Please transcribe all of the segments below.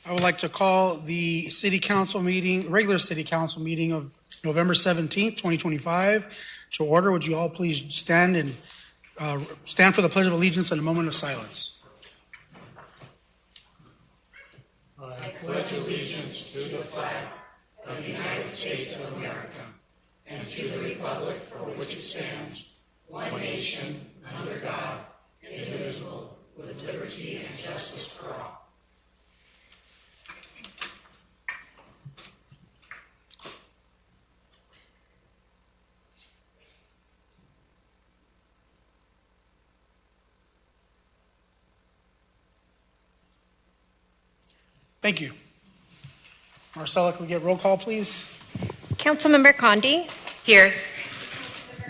I would like to call the city council meeting, regular city council meeting of November 17th, 2025 to order. Would you all please stand and stand for the Pledge of Allegiance and a moment of silence. I pledge allegiance to the flag of the United States of America and to the republic for which it stands, one nation, under God, indivisible, with liberty and justice for all. Thank you. Marcella, can we get roll call, please? Councilmember Condi. Here.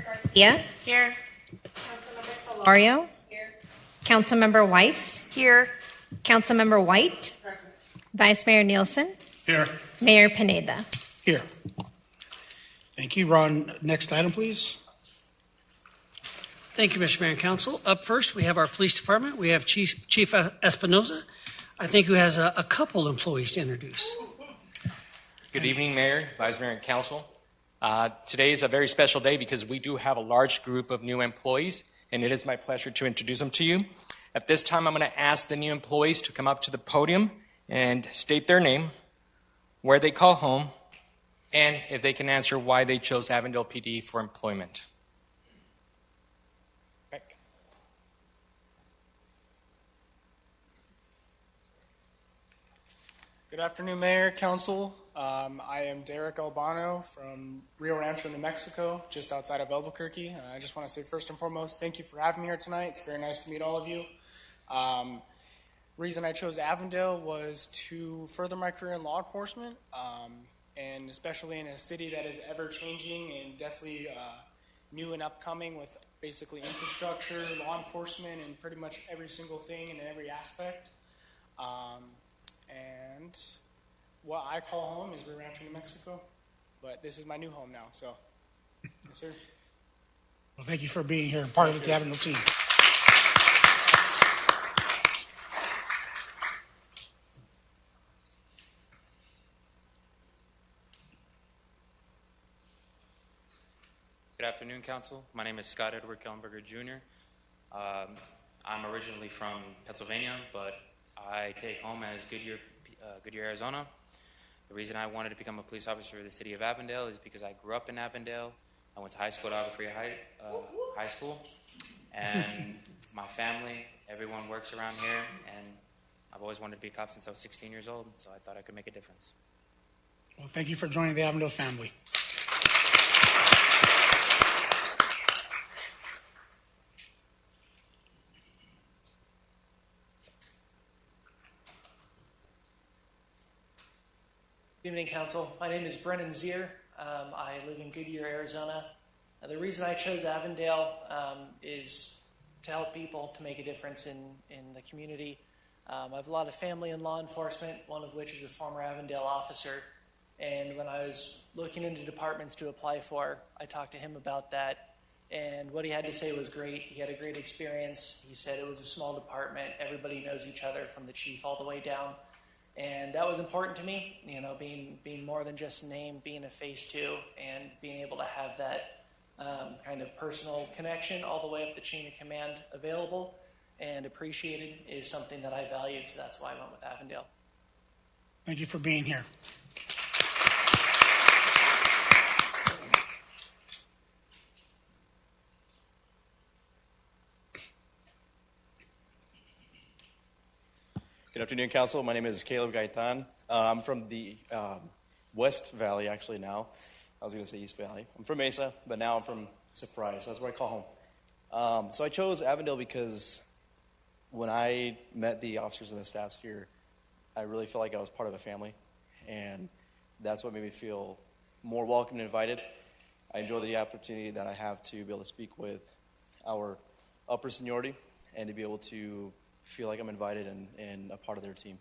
Garcia. Here. Councilmember Solario. Here. Councilmember Weiss. Here. Councilmember White. Present. Vice Mayor Nielsen. Here. Mayor Pineda. Here. Thank you. Ron, next item, please. Thank you, Mr. Mayor and Council. Up first, we have our police department. We have Chief Espinoza, I think, who has a couple employees to introduce. Good evening, Mayor, Vice Mayor, and Council. Today is a very special day because we do have a large group of new employees, and it is my pleasure to introduce them to you. At this time, I'm going to ask the new employees to come up to the podium and state their name, where they call home, and if they can answer why they chose Avondale PD for employment. Good afternoon, Mayor, Council. I am Derek Albano from Rio Rancho, New Mexico, just outside of Albuquerque. I just want to say first and foremost, thank you for having me here tonight. It's very nice to meet all of you. Reason I chose Avondale was to further my career in law enforcement, and especially in a city that is ever-changing and definitely new and upcoming with basically infrastructure, law enforcement, and pretty much every single thing and every aspect. And what I call home is Rio Rancho, New Mexico, but this is my new home now, so, yes, sir. Well, thank you for being here and part of the Avondale team. Good afternoon, Council. My name is Scott Edward Kellenberger, Jr. I'm originally from Pennsylvania, but I take home as Goodyear, Arizona. The reason I wanted to become a police officer for the city of Avondale is because I grew up in Avondale. I went to high school at Agua Fria High School, and my family, everyone works around here, and I've always wanted to be a cop since I was 16 years old, so I thought I could make a difference. Well, thank you for joining the Avondale family. Good evening, Council. My name is Brennan Zier. I live in Goodyear, Arizona. The reason I chose Avondale is to help people, to make a difference in the community. I have a lot of family in law enforcement, one of which is a former Avondale officer. And when I was looking into departments to apply for, I talked to him about that. And what he had to say was great. He had a great experience. He said it was a small department. Everybody knows each other from the chief all the way down. And that was important to me, you know, being more than just a name, being a face too, and being able to have that kind of personal connection all the way up the chain of command available and appreciated is something that I valued, so that's why I went with Avondale. Thank you for being here. Good afternoon, Council. My name is Caleb Gaitan. I'm from the West Valley, actually, now. I was going to say East Valley. I'm from Mesa, but now I'm from Surprise. That's where I call home. So I chose Avondale because when I met the officers and the staffs here, I really felt like I was part of a family, and that's what made me feel more welcome and invited. I enjoy the opportunity that I have to be able to speak with our upper seniority and to be able to feel like I'm invited and a part of their team.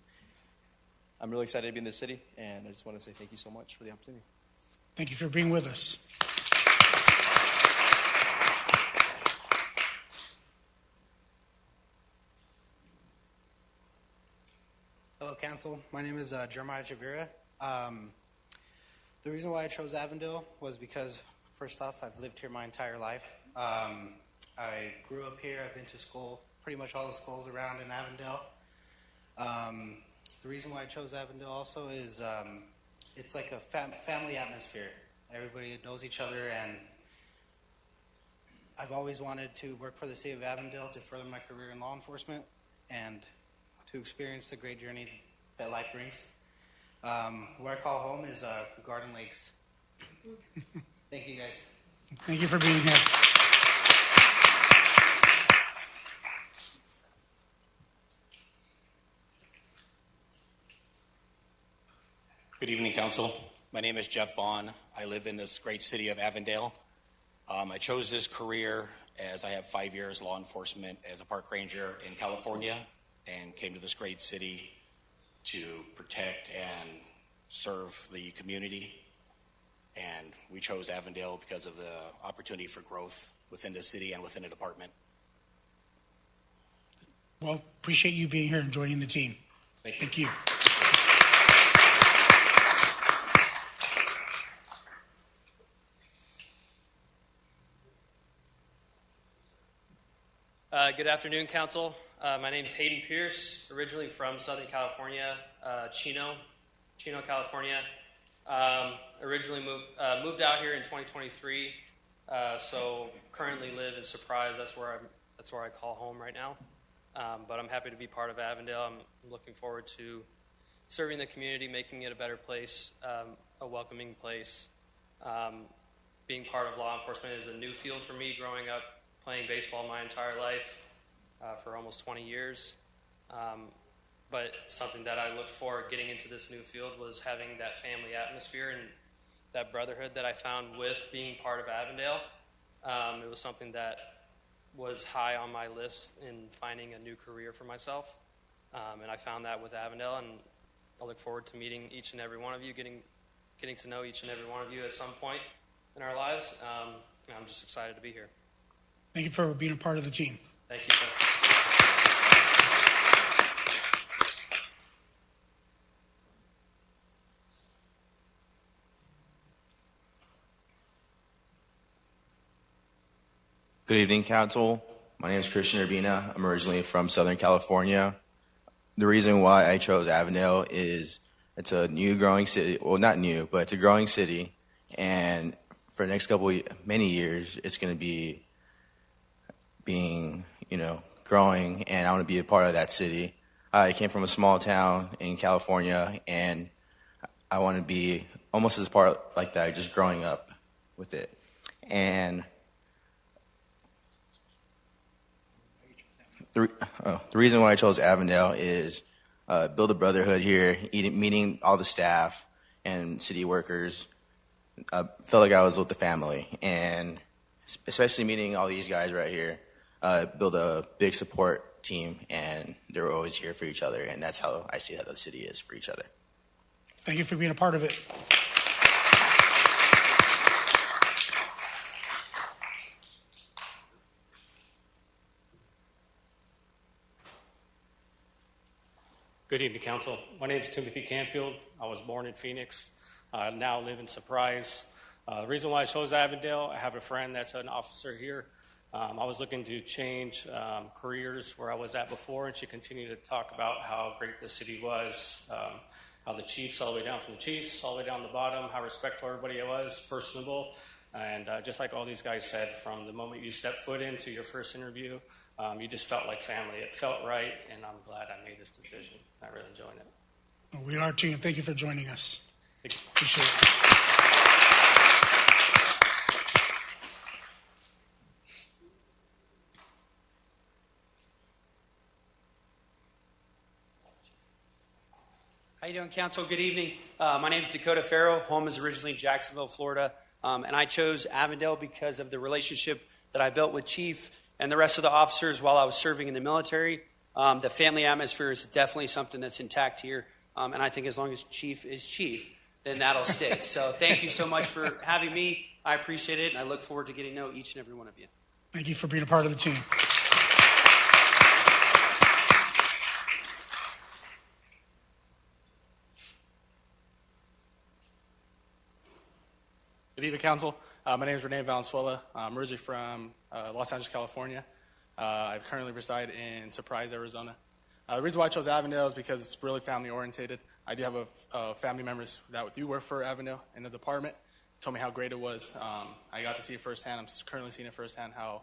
I'm really excited to be in this city, and I just want to say thank you so much for the opportunity. Thank you for being with us. Hello, Council. My name is Jeremiah Chavira. The reason why I chose Avondale was because, first off, I've lived here my entire life. I grew up here. I've been to school, pretty much all the schools around in Avondale. The reason why I chose Avondale also is it's like a family atmosphere. Everybody knows each other, and I've always wanted to work for the city of Avondale to further my career in law enforcement and to experience the great journey that life brings. Where I call home is Garden Lakes. Thank you, guys. Thank you for being here. Good evening, Council. My name is Jeff Vaughn. I live in this great city of Avondale. I chose this career as I have 5 years law enforcement as a park ranger in California and came to this great city to protect and serve the community. And we chose Avondale because of the opportunity for growth within the city and within the department. Well, appreciate you being here and joining the team. Thank you. Good afternoon, Council. My name is Hayden Pierce, originally from Southern California, Chino, California. Originally moved out here in 2023, so currently live in Surprise. That's where I call home right now. But I'm happy to be part of Avondale. I'm looking forward to serving the community, making it a better place, a welcoming place. Being part of law enforcement is a new field for me. Growing up playing baseball my entire life for almost 20 years. But something that I looked for getting into this new field was having that family atmosphere and that brotherhood that I found with being part of Avondale. It was something that was high on my list in finding a new career for myself. And I found that with Avondale, and I look forward to meeting each and every one of you, getting to know each and every one of you at some point in our lives. And I'm just excited to be here. Thank you for being a part of the team. Thank you, sir. Good evening, Council. My name is Christian Urbina. I'm originally from Southern California. The reason why I chose Avondale is it's a new growing city. Well, not new, but it's a growing city. And for the next many years, it's going to be growing, and I want to be a part of that city. I came from a small town in California, and I want to be almost as part like that, just growing up with it. And the reason why I chose Avondale is build a brotherhood here, meeting all the staff and city workers. I felt like I was with the family, and especially meeting all these guys right here, build a big support team, and they're always here for each other, and that's how I see that the city is for each other. Thank you for being a part of it. Good evening, Council. My name is Timothy Canfield. I was born in Phoenix. I now live in Surprise. The reason why I chose Avondale, I have a friend that's an officer here. I was looking to change careers where I was at before, and she continued to talk about how great the city was, how the chiefs, all the way down from the chiefs, all the way down the bottom, how respectful everybody was, personable. And just like all these guys said, from the moment you stepped foot into your first interview, you just felt like family. It felt right, and I'm glad I made this decision. I really enjoyed it. Well, we are too, and thank you for joining us. Thank you. Appreciate it. How you doing, Council? Good evening. My name is Dakota Farrow. Home is originally Jacksonville, Florida. And I chose Avondale because of the relationship that I built with Chief and the rest of the officers while I was serving in the military. The family atmosphere is definitely something that's intact here. And I think as long as Chief is Chief, then that'll stay. So thank you so much for having me. I appreciate it, and I look forward to getting to know each and every one of you. Thank you for being a part of the team. Good evening, Council. My name is Rene Valenzuela. I'm originally from Los Angeles, California. I currently reside in Surprise, Arizona. The reason why I chose Avondale is because it's really family-oriented. I do have family members that do work for Avondale in the department. Told me how great it was. I got to see it firsthand. I'm currently seeing it firsthand how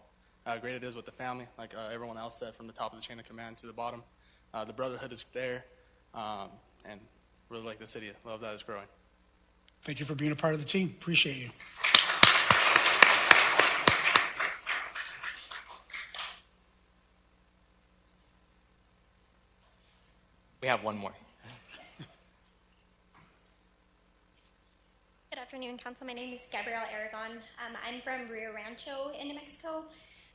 great it is with the family, like everyone else said, from the top of the chain of command to the bottom. The brotherhood is there, and really like the city. Love that it's growing. Thank you for being a part of the team. Appreciate you. We have one more. Good afternoon, Council. My name is Gabrielle Aragon. I'm from Rio Rancho in New Mexico.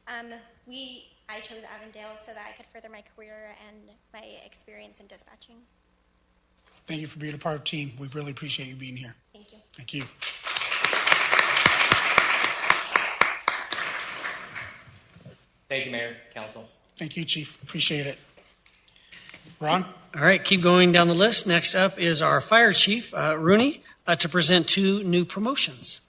I chose Avondale so that I could further my career and my experience in dispatching. Thank you for being a part of the team. We really appreciate you being here. Thank you. Thank you. Thank you, Mayor, Council. Thank you, Chief. Appreciate it. Ron? All right, keep going down the list. Next up is our Fire Chief, Rooney, to present 2 new promotions.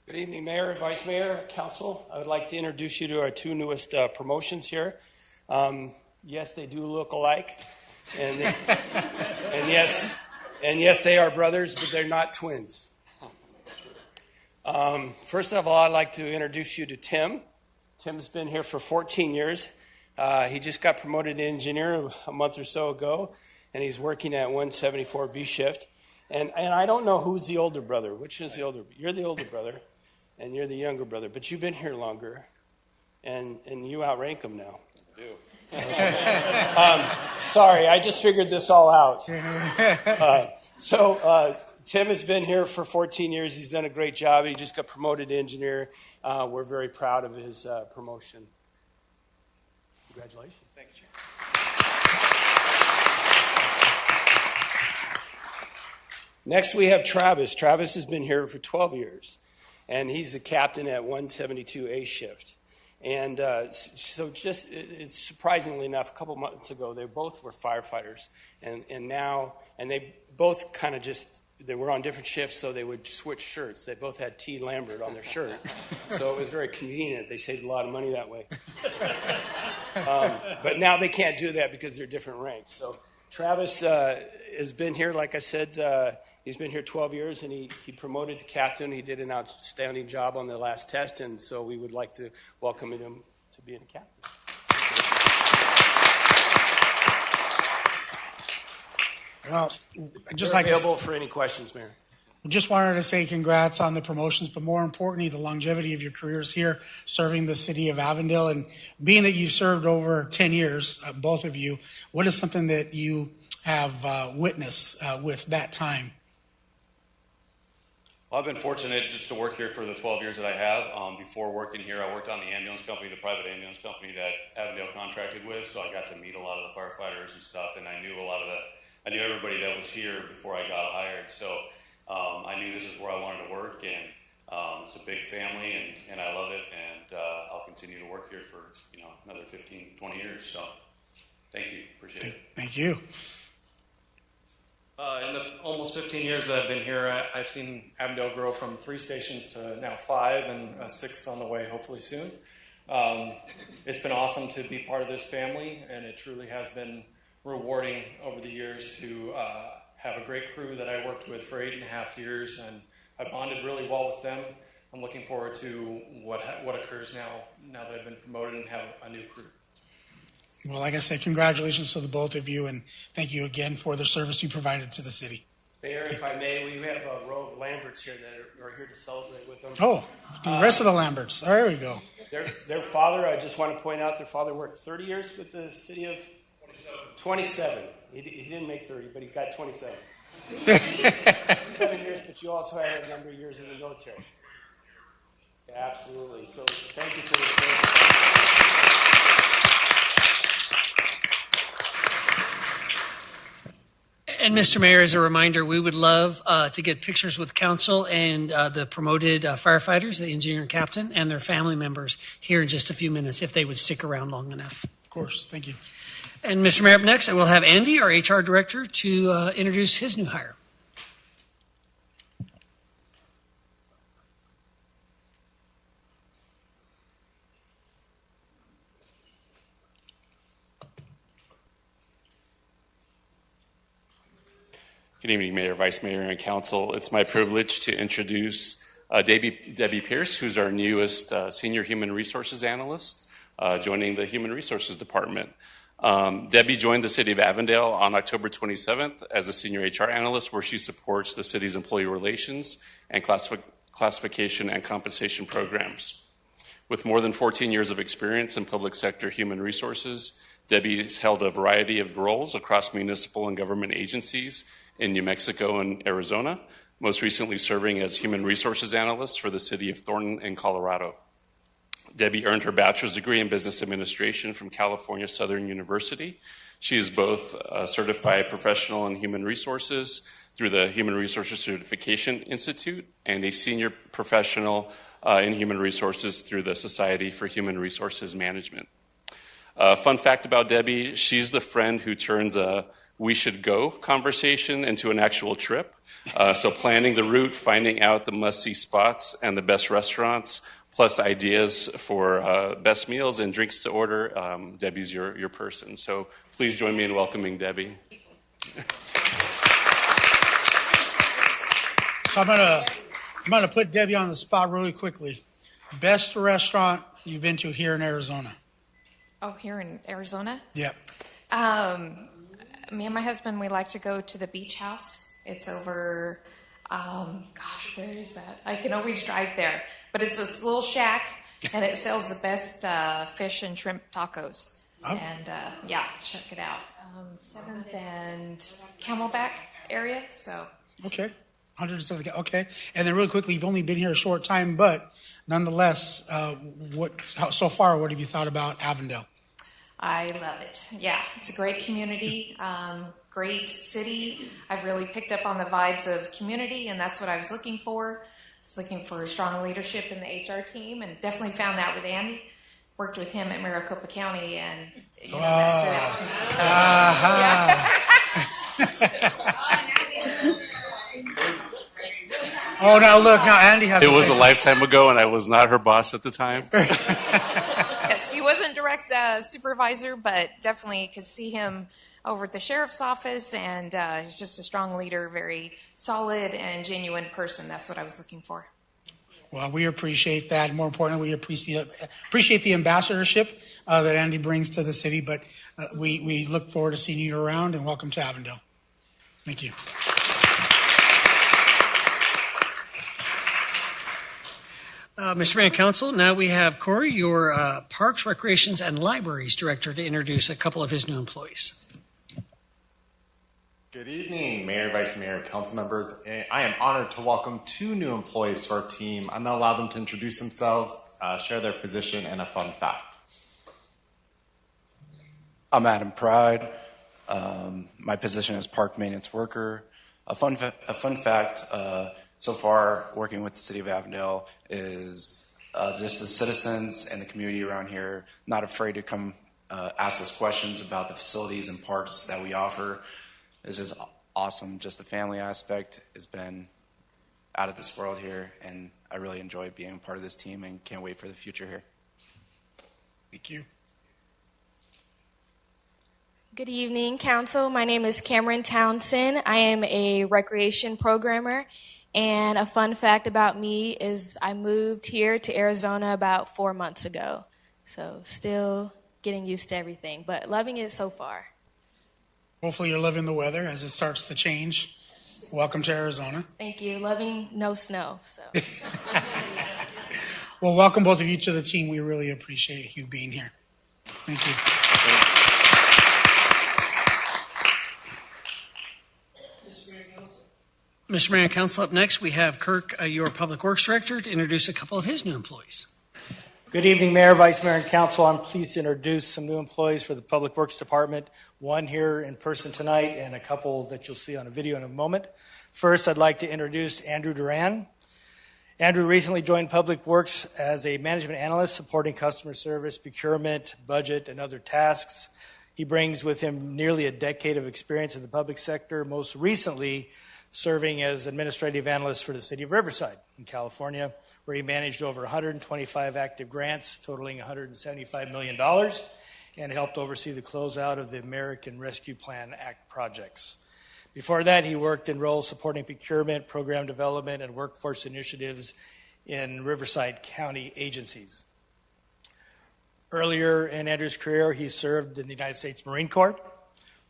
Good evening, Mayor, Vice Mayor, Council. I would like to introduce you to our 2 newest promotions here. Yes, they do look alike, and yes, they are brothers, but they're not twins. First of all, I'd like to introduce you to Tim. Tim's been here for 14 years. He just got promoted to engineer a month or so ago, and he's working at 174B shift. And I don't know who's the older brother. Which is the older? You're the older brother, and you're the younger brother. But you've been here longer, and you outrank him now. I do. Sorry, I just figured this all out. Tim has been here for 14 years. He's done a great job. He just got promoted to engineer. We're very proud of his promotion. Congratulations. Thank you, Chair. Next, we have Travis. Travis has been here for 12 years, and he's the captain at 172A shift. And it's surprisingly enough, a couple months ago, they both were firefighters, and they both kind of they were on different shifts, so they would switch shirts. They both had T. Lambert on their shirt, so it was very convenient. They saved a lot of money that way. But now they can't do that because they're different ranks. So Travis has been here, like I said, he's been here 12 years, and he promoted to captain. He did an outstanding job on the last test, and so we would like to welcome him to being a captain. Well, just They're available for any questions, Mayor. Just wanted to say congrats on the promotions, but more importantly, the longevity of your careers here serving the city of Avondale. And being that you've served over 10 years, both of you, what is something that you have witnessed with that time? Well, I've been fortunate just to work here for the 12 years that I have. Before working here, I worked on the ambulance company, the private ambulance company that Avondale contracted with, so I got to meet a lot of the firefighters and stuff, and I knew I knew everybody that was here before I got hired, so I knew this is where I wanted to work, and it's a big family, and I love it, and I'll continue to work here for another 15, 20 years, so thank you, appreciate it. Thank you. In the almost 15 years that I've been here, I've seen Avondale grow from 3 stations to now 5 and a 6th on the way, hopefully soon. It's been awesome to be part of this family, and it truly has been rewarding over the years to have a great crew that I worked with for 8.5 years, and I bonded really well with them. I'm looking forward to what occurs now that I've been promoted and have a new crew. Well, like I said, congratulations to the both of you, and thank you again for the service you provided to the city. Mayor, if I may, we have a row of Lamberts here that are here to celebrate with them. Oh, the rest of the Lamberts. There we go. Their father, I just want to point out, their father worked 30 years with the city of 27. He didn't make 30, but he got 27. 7 years, but you also had a number of years in the military. Yeah, absolutely. So thank you for the service. And Mr. Mayor, as a reminder, we would love to get pictures with council and the promoted firefighters, the engineer and captain, and their family members here in just a few minutes if they would stick around long enough. Of course. Thank you. And Mr. Mayor, up next, I will have Andy, our HR director, to introduce his new hire. Good evening, Mayor, Vice Mayor, and Council. It's my privilege to introduce Debbie Pierce, who's our newest Senior Human Resources Analyst, joining the Human Resources Department. Debbie joined the City of Avondale on October 27th as a Senior HR Analyst, where she supports the city's employee relations and classification and compensation programs. With more than 14 years of experience in public sector human resources, Debbie has held a variety of roles across municipal and government agencies in New Mexico and Arizona, most recently serving as Human Resources Analyst for the City of Thornton in Colorado. Debbie earned her bachelor's degree in business administration from California Southern University. She is both a certified professional in human resources through the Human Resources Certification Institute and a senior professional in human resources through the Society for Human Resources Management. Fun fact about Debbie, she's the friend who turns a "we should go" conversation into an actual trip. So planning the route, finding out the must-see spots and the best restaurants, plus ideas for best meals and drinks to order, Debbie's your person. So please join me in welcoming Debbie. So I'm gonna put Debbie on the spot really quickly. Best restaurant you've been to here in Arizona? Oh, here in Arizona? Yep. Me and my husband, we like to go to the beach house. It's over, where is that? I can always drive there. But it's this little shack, and it sells the best fish and shrimp tacos. Oh. And, check it out. 7th and Camelback area, so. Okay. 100%. Okay. And then really quickly, you've only been here a short time, but nonetheless, so far, what have you thought about Avondale? I love it. Yeah, it's a great community, great city. I've really picked up on the vibes of community, and that's what I was looking for. I was looking for strong leadership in the HR team, and definitely found that with Andy. Worked with him at Maricopa County, and that stood out to me. Oh, now look, now Andy has. It was a lifetime ago, and I was not her boss at the time. Yes, he wasn't direct supervisor, but definitely could see him over at the sheriff's office, and he's just a strong leader, very solid and genuine person. That's what I was looking for. Well, we appreciate that. More importantly, we appreciate the ambassadorship that Andy brings to the city, but we look forward to seeing you around, and welcome to Avondale. Thank you. Mr. Mayor and Council, now we have Corey, your Parks, Recreations, and Libraries Director, to introduce a couple of his new employees. Good evening, Mayor, Vice Mayor, Council members. I am honored to welcome 2 new employees to our team. I'm going to allow them to introduce themselves, share their position, and a fun fact. I'm Adam Pride. My position is Park Maintenance Worker. A fun fact, so far, working with the City of Avondale is just the citizens and the community around here not afraid to come ask us questions about the facilities and parks that we offer. This is awesome. Just the family aspect has been out of this world here, and I really enjoy being a part of this team and can't wait for the future here. Thank you. Good evening, Council. My name is Cameron Townsend. I am a recreation programmer. And a fun fact about me is I moved here to Arizona about 4 months ago. So still getting used to everything, but loving it so far. Hopefully you're loving the weather as it starts to change. Welcome to Arizona. Thank you. Loving no snow. So. Well, welcome both of you to the team. We really appreciate you being here. Thank you. Mr. Mayor and Council, up next we have Clerk, your Public Works Director, to introduce a couple of his new employees. Good evening, Mayor, Vice Mayor, and Council. I'm pleased to introduce some new employees for the Public Works Department, one here in person tonight and a couple that you'll see on a video in a moment. First, I'd like to introduce Andrew Duran. Andrew recently joined Public Works as a management analyst supporting customer service, procurement, budget, and other tasks. He brings with him nearly a decade of experience in the public sector, most recently serving as administrative analyst for the city of Riverside in California, where he managed over 125 active grants totaling $175 million and helped oversee the closeout of the American Rescue Plan Act projects. Before that, he worked in roles supporting procurement, program development, and workforce initiatives in Riverside County agencies. Earlier in Andrew's career, he served in the United States Marine Corps,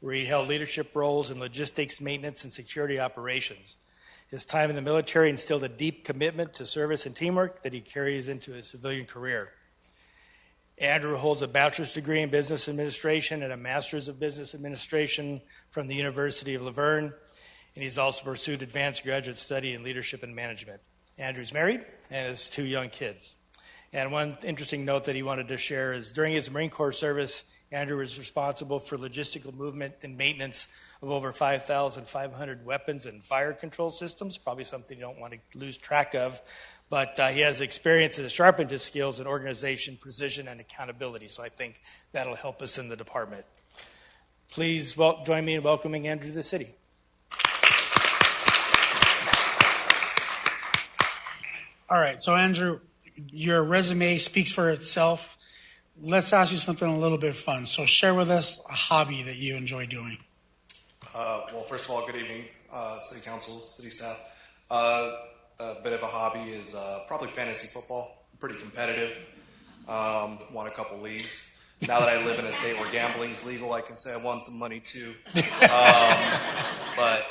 where he held leadership roles in logistics, maintenance, and security operations. His time in the military instilled a deep commitment to service and teamwork that he carries into his civilian career. Andrew holds a bachelor's degree in business administration and a master's of business administration from the University of Laverne, and he's also pursued advanced graduate study in leadership and management. Andrew's married and has 2 young kids. And one interesting note that he wanted to share is during his Marine Corps service, Andrew was responsible for logistical movement and maintenance of over 5,500 weapons and fire control systems, probably something you don't want to lose track of. But he has experience and has sharpened his skills in organization, precision, and accountability. So I think that'll help us in the department. Please join me in welcoming Andrew to the city. All right, so Andrew, your resume speaks for itself. Let's ask you something a little bit fun. So share with us a hobby that you enjoy doing. Well, first of all, good evening, City Council, City staff. A bit of a hobby is probably fantasy football. I'm pretty competitive. Won a couple leagues. Now that I live in a state where gambling is legal, I can say I won some money too. But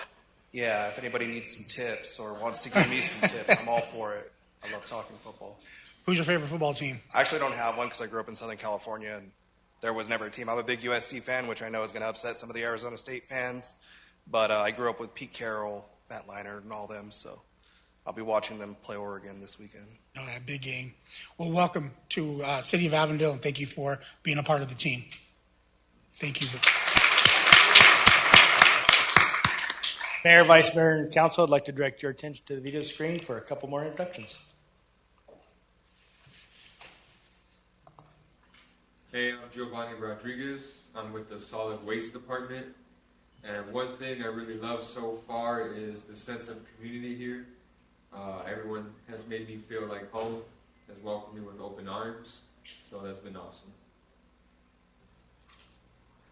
yeah, if anybody needs some tips or wants to give me some tips, I'm all for it. I love talking football. Who's your favorite football team? I actually don't have one because I grew up in Southern California and there was never a team. I'm a big USC fan, which I know is going to upset some of the Arizona State fans. But I grew up with Pete Carroll, Matt Leinart, and all them, so I'll be watching them play Oregon this weekend. Oh, that big game. Well, welcome to City of Avondale, and thank you for being a part of the team. Thank you. Mayor, Vice Mayor, and Council, I'd like to direct your attention to the video screen for a couple more introductions. Hey, I'm Giovanni Rodriguez. I'm with the Solid Waste Department. And one thing I really love so far is the sense of community here. Everyone has made me feel like home, has welcomed me with open arms. So that's been awesome.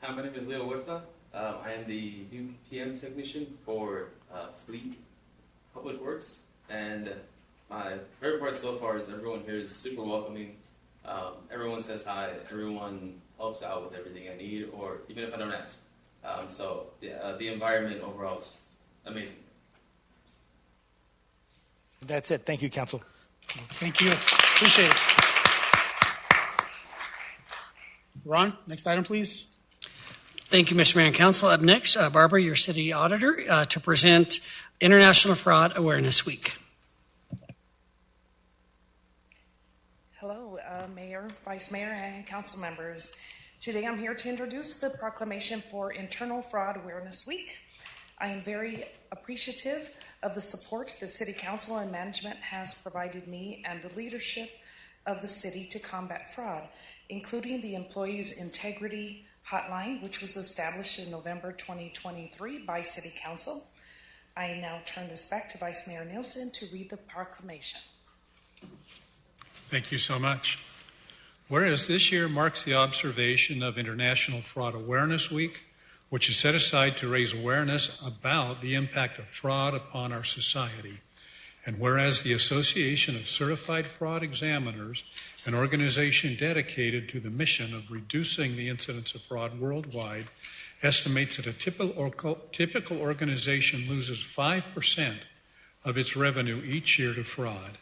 Hi, my name is Leo Huerta. I am the new PM technician for Fleet Public Works. And my favorite part so far is everyone here is super welcoming. Everyone says hi. Everyone helps out with everything I need, or even if I don't ask. So the environment overall is amazing. That's it. Thank you, Council. Thank you. Appreciate it. Ron, next item, please. Thank you, Mr. Mayor and Council. Up next, Barbara, your city auditor, to present International Fraud Awareness Week. Hello, Mayor, Vice Mayor, and Council members. Today I'm here to introduce the Proclamation for Internal Fraud Awareness Week. I am very appreciative of the support the City Council and management has provided me and the leadership of the city to combat fraud, including the Employees Integrity Hotline, which was established in November 2023 by City Council. I now turn this back to Vice Mayor Nielsen to read the proclamation. Thank you so much. Whereas this year marks the observation of International Fraud Awareness Week, which is set aside to raise awareness about the impact of fraud upon our society. And whereas the Association of Certified Fraud Examiners, an organization dedicated to the mission of reducing the incidence of fraud worldwide, estimates that a typical organization loses 5% of its revenue each year to fraud.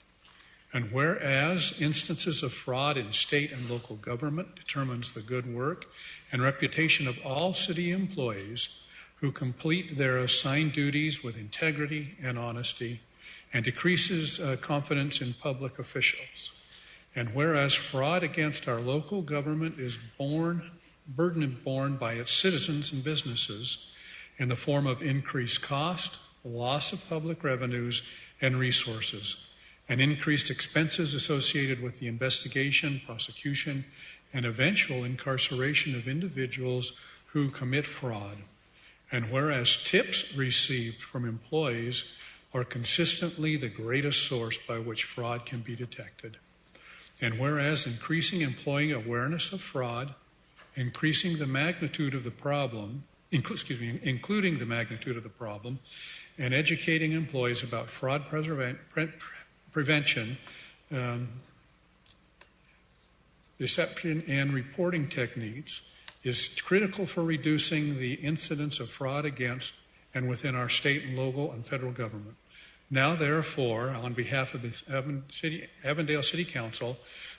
And whereas instances of fraud in state and local government determines the good work and reputation of all city employees who complete their assigned duties with integrity and honesty, and decreases confidence in public officials. And whereas fraud against our local government is burden borne by its citizens and businesses in the form of increased cost, loss of public revenues and resources, and increased expenses associated with the investigation, prosecution, and eventual incarceration of individuals who commit fraud. And whereas tips received from employees are consistently the greatest source by which fraud can be detected. And whereas increasing employee awareness of fraud, increasing the magnitude of the problem, including the magnitude of the problem, and educating employees about fraud prevention, deception, and reporting techniques is critical for reducing the incidence of fraud against and within our state and local and federal government. Now, therefore, on behalf of the Avondale City Council,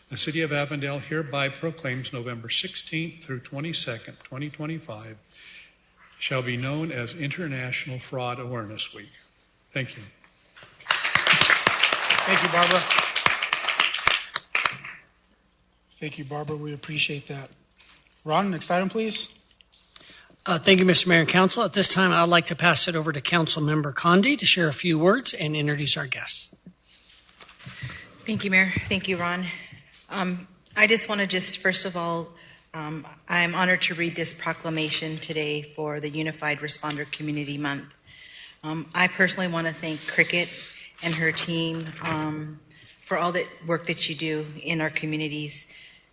the City of Avondale hereby proclaims November 16th through 22nd, 2025, shall be known as International Fraud Awareness Week. Thank you. Thank you, Barbara. Thank you, Barbara. We appreciate that. Ron, next item, please. Thank you, Mr. Mayor and Council. At this time, I'd like to pass it over to Council Member Condi to share a few words and introduce our guests. Thank you, Mayor. Thank you, Ron. I just want to first of all, I'm honored to read this proclamation today for the Unified Responder Community Month. I personally want to thank Cricket and her team for all the work that you do in our communities.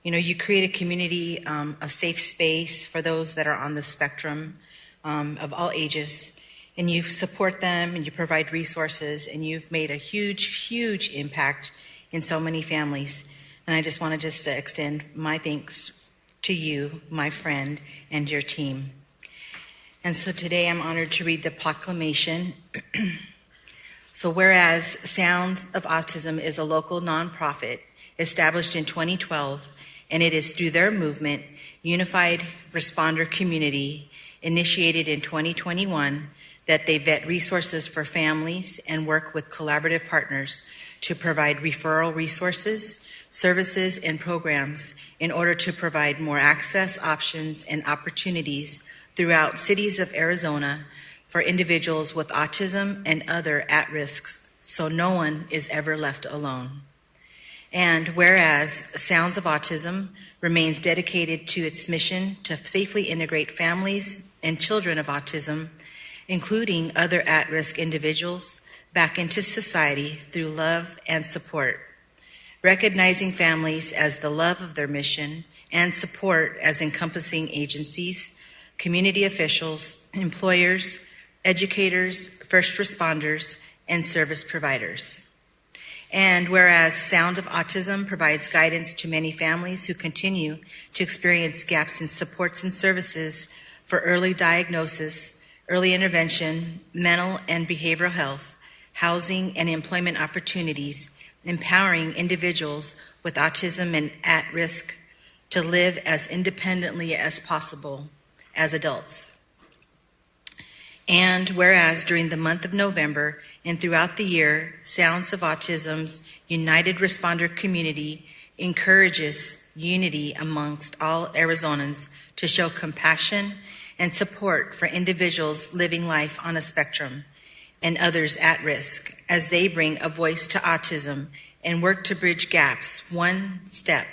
You know, you create a community, a safe space for those that are on the spectrum of all ages, and you support them and you provide resources, and you've made a huge, huge impact in so many families. And I just want to extend my thanks to you, my friend, and your team. And so today I'm honored to read the proclamation. So whereas Sounds of Autism is a local nonprofit established in 2012, and it is through their movement, Unified Responder Community, initiated in 2021, that they vet resources for families and work with collaborative partners to provide referral resources, services, and programs in order to provide more access, options, and opportunities throughout cities of Arizona for individuals with autism and other at-risks, so no one is ever left alone. And whereas Sounds of Autism remains dedicated to its mission to safely integrate families and children of autism, including other at-risk individuals, back into society through love and support, recognizing families as the love of their mission and support as encompassing agencies, community officials, employers, educators, first responders, and service providers. And whereas Sound of Autism provides guidance to many families who continue to experience gaps in supports and services for early diagnosis, early intervention, mental and behavioral health, housing and employment opportunities, empowering individuals with autism and at risk to live as independently as possible as adults. And whereas during the month of November and throughout the year, Sounds of Autism's United Responder Community encourages unity amongst all Arizonans to show compassion and support for individuals living life on a spectrum and others at risk as they bring a voice to autism and work to bridge gaps one step,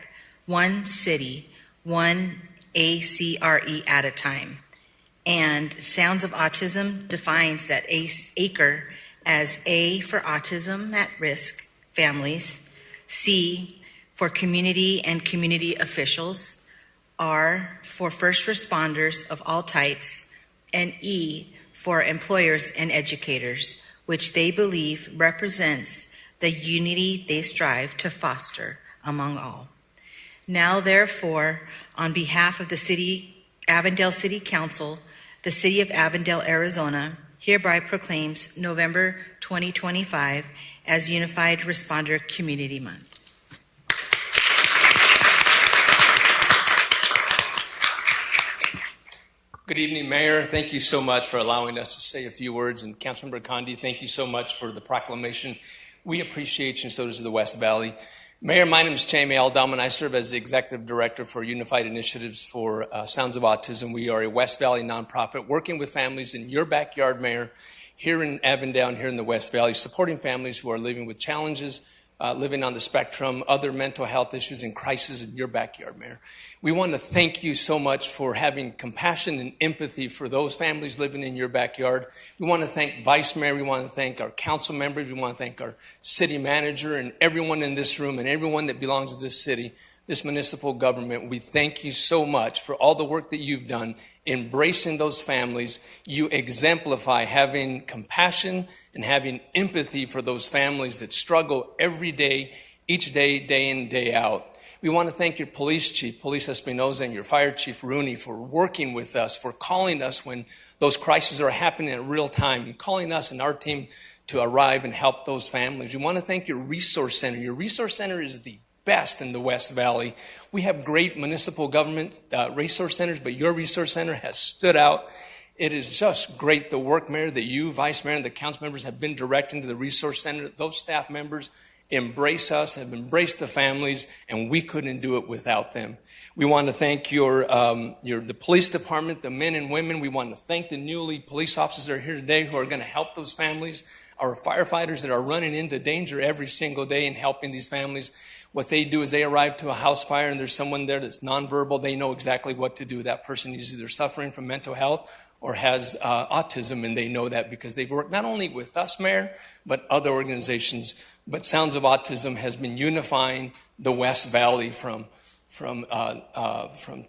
one city, one ACRE at a time. And Sounds of Autism defines that ACRE as A for autism at risk families, C for community and community officials, R for first responders of all types, and E for employers and educators, which they believe represents the unity they strive to foster among all. Now, therefore, on behalf of the Avondale City Council, the City of Avondale, Arizona, hereby proclaims November 2025 as Unified Responder Community Month. Good evening, Mayor. Thank you so much for allowing us to say a few words. And Councilmember Condi, thank you so much for the proclamation. We appreciate you, and so does the West Valley. Mayor, my name is Jamie Aldama, and I serve as the Executive Director for Unified Initiatives for Sounds of Autism. We are a West Valley nonprofit working with families in your backyard, Mayor, here in Avondale and here in the West Valley, supporting families who are living with challenges, living on the spectrum, other mental health issues and crises in your backyard, Mayor. We want to thank you so much for having compassion and empathy for those families living in your backyard. We want to thank Vice Mayor. We want to thank our council members. We want to thank our city manager and everyone in this room and everyone that belongs to this city this municipal government, we thank you so much for all the work that you've done, embracing those families. You exemplify having compassion and having empathy for those families that struggle every day, each day, day in, day out. We want to thank your police chief, Police Espinoza, and your fire chief, Rooney, for working with us, for calling us when those crises are happening in real time, and calling us and our team to arrive and help those families. We want to thank your resource center. Your resource center is the best in the West Valley. We have great municipal government resource centers, but your resource center has stood out. It is just great, the work, Mayor, that you, Vice Mayor, and the council members have been directing to the resource center. Those staff members embrace us, have embraced the families, and we couldn't do it without them. We want to thank the police department, the men and women. We want to thank the newly police officers that are here today who are going to help those families, our firefighters that are running into danger every single day and helping these families. What they do is they arrive to a house fire and there's someone there that's nonverbal. They know exactly what to do. That person is either suffering from mental health or has autism, and they know that because they've worked not only with us, Mayor, but other organizations. But Sounds of Autism has been unifying the West Valley from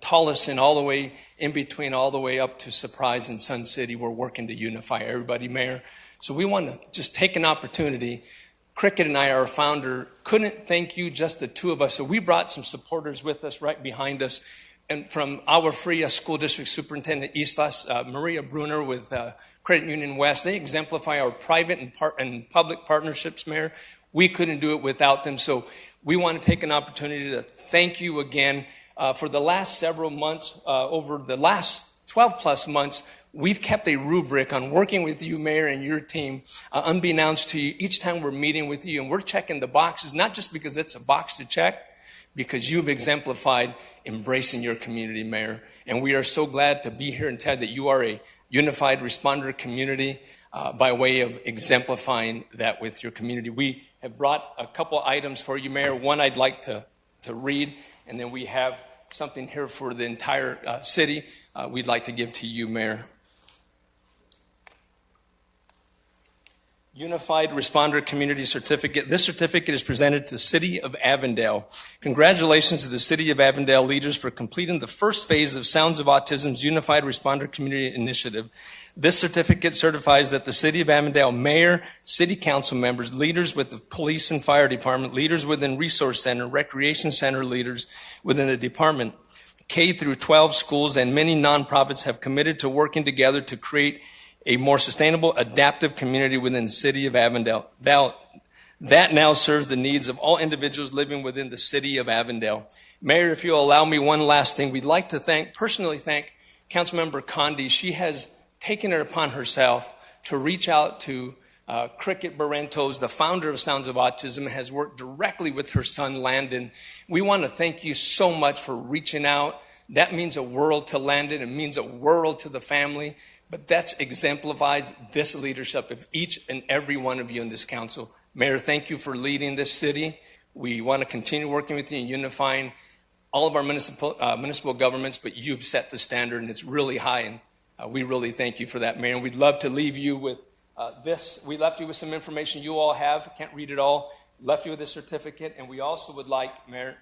Tolleson all the way in between, all the way up to Surprise and Sun City. We're working to unify everybody, Mayor. So we want to just take an opportunity. Cricket and I, our founder, couldn't thank you, just the two of us. So we brought some supporters with us right behind us. And from our free school district superintendent, Islas, Maria Bruner with Credit Union West, they exemplify our private and public partnerships, Mayor. We couldn't do it without them. So we want to take an opportunity to thank you again. For the last several months, over the last 12 plus months, we've kept a rubric on working with you, Mayor, and your team, unbeknownst to you, each time we're meeting with you. And we're checking the boxes, not just because it's a box to check, because you've exemplified embracing your community, Mayor. And we are so glad to be here and tell you that you are a unified responder community by way of exemplifying that with your community. We have brought a couple items for you, Mayor. One I'd like to read, and then we have something here for the entire city we'd like to give to you, Mayor. Unified Responder Community Certificate. This certificate is presented to the City of Avondale. Congratulations to the City of Avondale leaders for completing the first phase of Sounds of Autism's Unified Responder Community Initiative. This certificate certifies that the City of Avondale Mayor, City Council members, leaders with the Police and Fire Department, leaders within Resource Center, Recreation Center leaders within the department, K through 12 schools, and many nonprofits have committed to working together to create a more sustainable, adaptive community within the City of Avondale. That now serves the needs of all individuals living within the City of Avondale. Mayor, if you'll allow me one last thing, we'd like to personally thank Councilmember Condi. She has taken it upon herself to reach out to Cricket Barrentos, the founder of Sounds of Autism, has worked directly with her son, Landon. We want to thank you so much for reaching out. That means a world to Landon. It means a world to the family. But that exemplifies this leadership of each and every one of you in this council. Mayor, thank you for leading this city. We want to continue working with you and unifying all of our municipal governments, but you've set the standard, and it's really high, and we really thank you for that, Mayor. And we'd love to leave you with this. We left you with some information you all have. Can't read it all. Left you with a certificate, and we also would like, Mayor,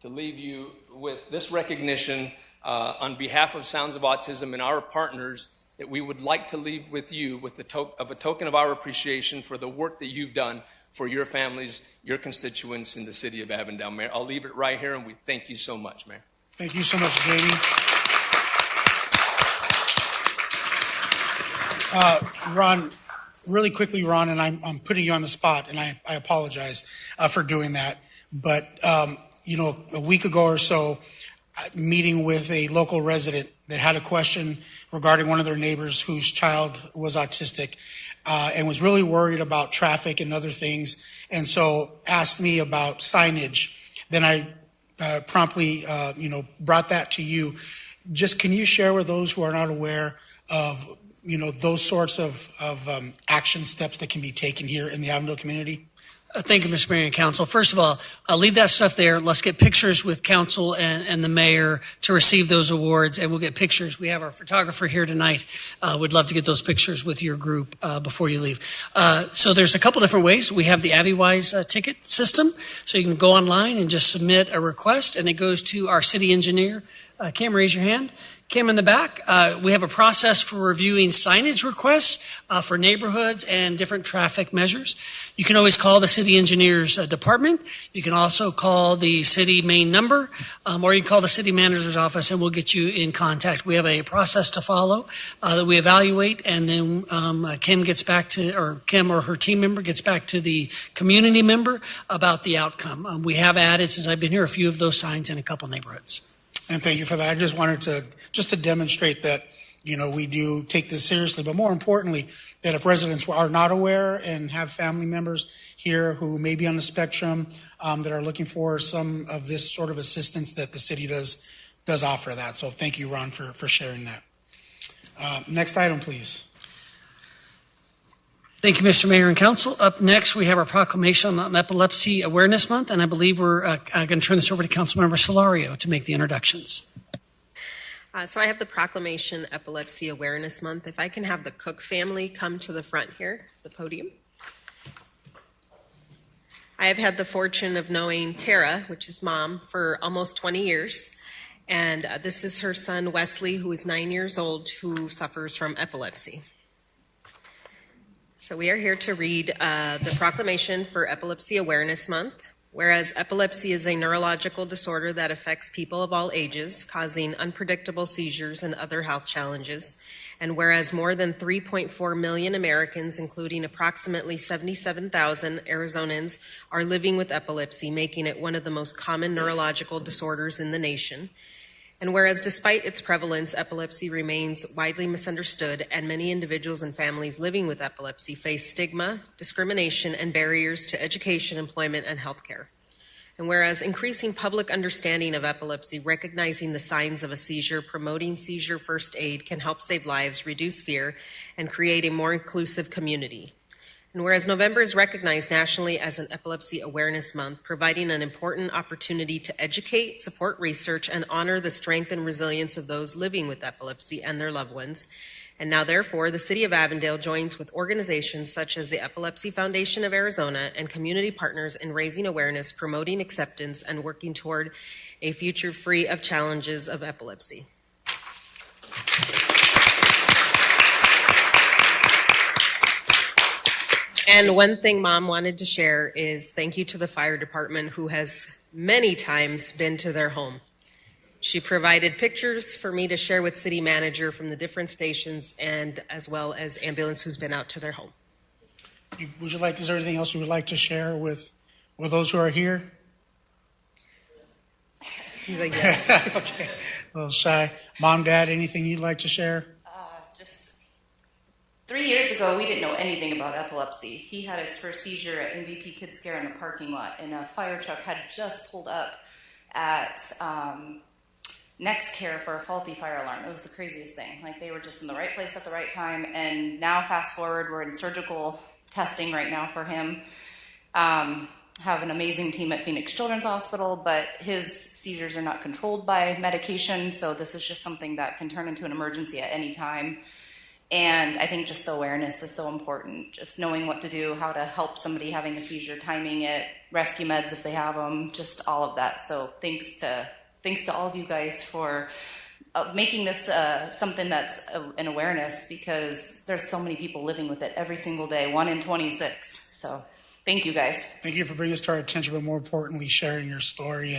to leave you with this recognition on behalf of Sounds of Autism and our partners, that we would like to leave with you with a token of our appreciation for the work that you've done for your families, your constituents in the City of Avondale, Mayor. I'll leave it right here, and we thank you so much, Mayor. Thank you so much, Jamie. Ron, really quickly, Ron, and I'm putting you on the spot, and I apologize for doing that. But, a week ago or so, meeting with a local resident that had a question regarding one of their neighbors whose child was autistic and was really worried about traffic and other things, and so asked me about signage. Then I promptly, brought that to you. Just can you share with those who are not aware of, those sorts of action steps that can be taken here in the Avondale community? Thank you, Mr. Mayor and Council. First of all, leave that stuff there. Let's get pictures with Council and the Mayor to receive those awards, and we'll get pictures. We have our photographer here tonight. We'd love to get those pictures with your group before you leave. So there's a couple different ways. We have the AviWise ticket system, so you can go online and just submit a request, and it goes to our city engineer. Cam, raise your hand. Kim in the back, we have a process for reviewing signage requests for neighborhoods and different traffic measures. You can always call the city engineer's department. You can also call the city main number, or you can call the city manager's office, and we'll get you in contact. We have a process to follow that we evaluate, and then Kim gets back to, or Kim or her team member gets back to the community member about the outcome. We have added, since I've been here, a few of those signs in a couple neighborhoods. And thank you for that. I just wanted to demonstrate that, we do take this seriously, but more importantly, that if residents are not aware and have family members here who may be on the spectrum that are looking for some of this sort of assistance, that the city does offer that. So thank you, Ron, for sharing that. Next item, please. Thank you, Mr. Mayor and Council. Up next, we have our proclamation on Epilepsy Awareness Month, and I believe we're going to turn this over to Councilmember Solario to make the introductions. So I have the Proclamation Epilepsy Awareness Month. If I can have the Cook family come to the front here, the podium. I have had the fortune of knowing Tara, which is Mom, for almost 20 years. And this is her son, Wesley, who is 9 years old, who suffers from epilepsy. So we are here to read the Proclamation for Epilepsy Awareness Month. Whereas epilepsy is a neurological disorder that affects people of all ages, causing unpredictable seizures and other health challenges. And whereas more than 3.4 million Americans, including approximately 77,000 Arizonans, are living with epilepsy, making it one of the most common neurological disorders in the nation. And whereas despite its prevalence, epilepsy remains widely misunderstood, and many individuals and families living with epilepsy face stigma, discrimination, and barriers to education, employment, and healthcare. And whereas increasing public understanding of epilepsy, recognizing the signs of a seizure, promoting seizure first aid can help save lives, reduce fear, and create a more inclusive community. And whereas November is recognized nationally as an Epilepsy Awareness Month, providing an important opportunity to educate, support research, and honor the strength and resilience of those living with epilepsy and their loved ones. And now, therefore, the City of Avondale joins with organizations such as the Epilepsy Foundation of Arizona and community partners in raising awareness, promoting acceptance, and working toward a future free of challenges of epilepsy. And one thing Mom wanted to share is thank you to the fire department, who has many times been to their home. She provided pictures for me to share with city manager from the different stations, and as well as ambulance who's been out to their home. Is there anything else you would like to share with those who are here? He's like, yeah. Okay, a little shy. Mom, Dad, anything you'd like to share? 3 years ago, we didn't know anything about epilepsy. He had his first seizure at MVP Kids Care in a parking lot, and a fire truck had just pulled up at Next Care for a faulty fire alarm. It was the craziest thing. Like, they were just in the right place at the right time, and now fast forward, we're in surgical testing right now for him. Have an amazing team at Phoenix Children's Hospital, but his seizures are not controlled by medication, so this is just something that can turn into an emergency at any time. And I think just the awareness is so important, just knowing what to do, how to help somebody having a seizure, timing it, rescue meds if they have them, just all of that. So thanks to all of you guys for making this something that's an awareness, because there's so many people living with it every single day, 1 in 26. So thank you guys. Thank you for bringing this to our attention, but more importantly, sharing your story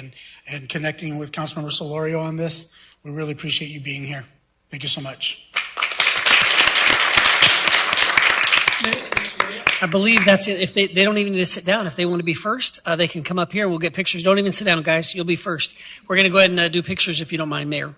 and connecting with Councilmember Solorio on this. We really appreciate you being here. Thank you so much. I believe that's it. If they don't even need to sit down. If they want to be first, they can come up here and we'll get pictures. Don't even sit down, guys. You'll be first. We're going to go ahead and do pictures if you don't mind, Mayor.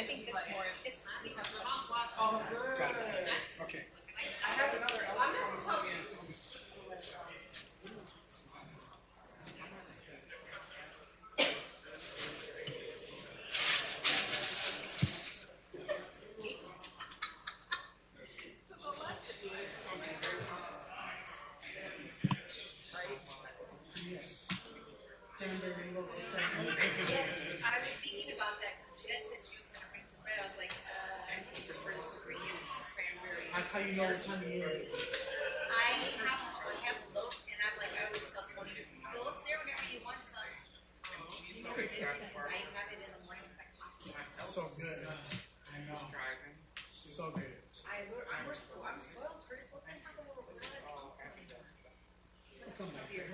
think that's more. Okay. I was thinking about that because Jeanette said she was going to bring some bread. I was like, I think for Curtis to bring his cranberry. That's how you know what time it is. I have loaf, and I'm like, I always tell Tony, the loaf's there whenever you want some. You never did because I have it in the morning with my coffee. So good. I know. So good. I'm spoiled. Curtis, what's going to happen when we're done? Come up here.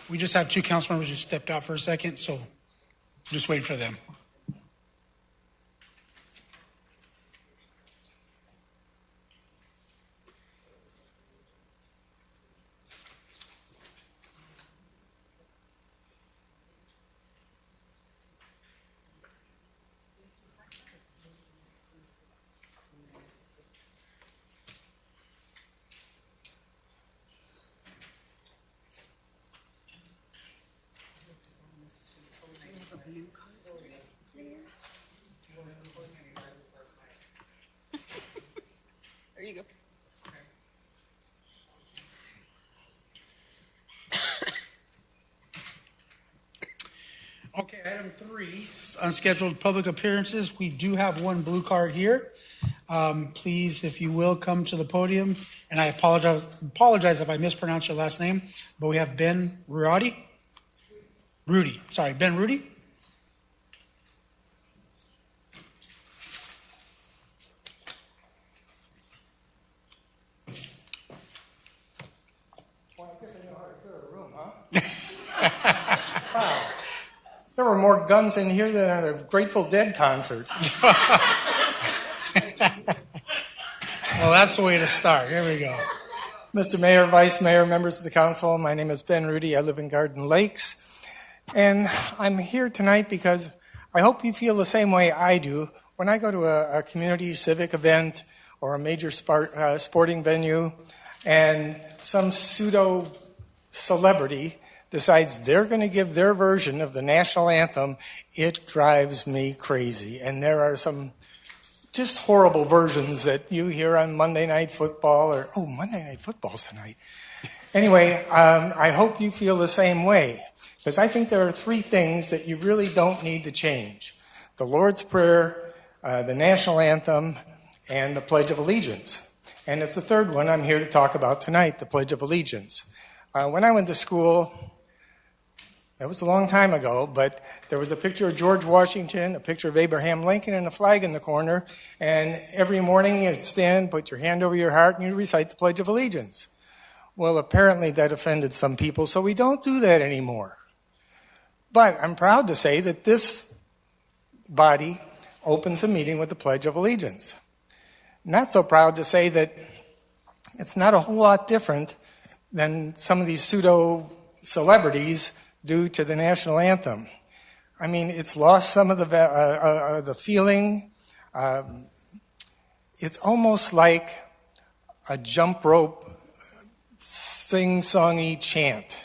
We just have two council members who stepped out for a second, so just wait for them. There you go. Okay, item 3, unscheduled public appearances. We do have one blue card here. Please, if you will, come to the podium. And I apologize if I mispronounce your last name, but we have Ben Rudy. Ben Rudy. Wow. There were more guns in here than at a Grateful Dead concert. Well, that's the way to start. Here we go. Mr. Mayor, Vice Mayor, members of the council, my name is Ben Rudy. I live in Garden Lakes. And I'm here tonight because I hope you feel the same way I do when I go to a community civic event or a major sporting venue and some pseudo celebrity decides they're going to give their version of the national anthem. It drives me crazy. And there are some just horrible versions that you hear on Monday Night Football Monday Night Football's tonight. Anyway, I hope you feel the same way, because I think there are 3 things that you really don't need to change: the Lord's Prayer, the national anthem, and the Pledge of Allegiance. And it's the 3rd one I'm here to talk about tonight, the Pledge of Allegiance. When I went to school, that was a long time ago, but there was a picture of George Washington, a picture of Abraham Lincoln, and a flag in the corner. And every morning you'd stand, put your hand over your heart, and you'd recite the Pledge of Allegiance. Well, apparently that offended some people, so we don't do that anymore. But I'm proud to say that this body opens a meeting with the Pledge of Allegiance. Not so proud to say that it's not a whole lot different than some of these pseudo celebrities do to the national anthem. I mean, it's lost some of the feeling. It's almost like a jump rope, sing-songy chant.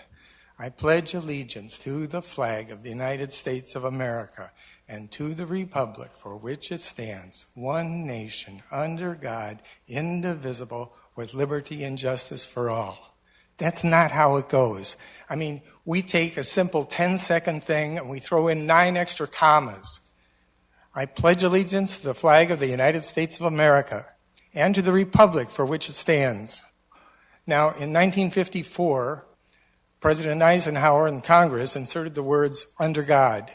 I pledge allegiance to the flag of the United States of America and to the republic for which it stands, one nation, under God, indivisible, with liberty and justice for all. That's not how it goes. I mean, we take a simple 10-second thing and we throw in 9 extra commas. I pledge allegiance to the flag of the United States of America and to the republic for which it stands. Now, in 1954, President Eisenhower and Congress inserted the words, under God.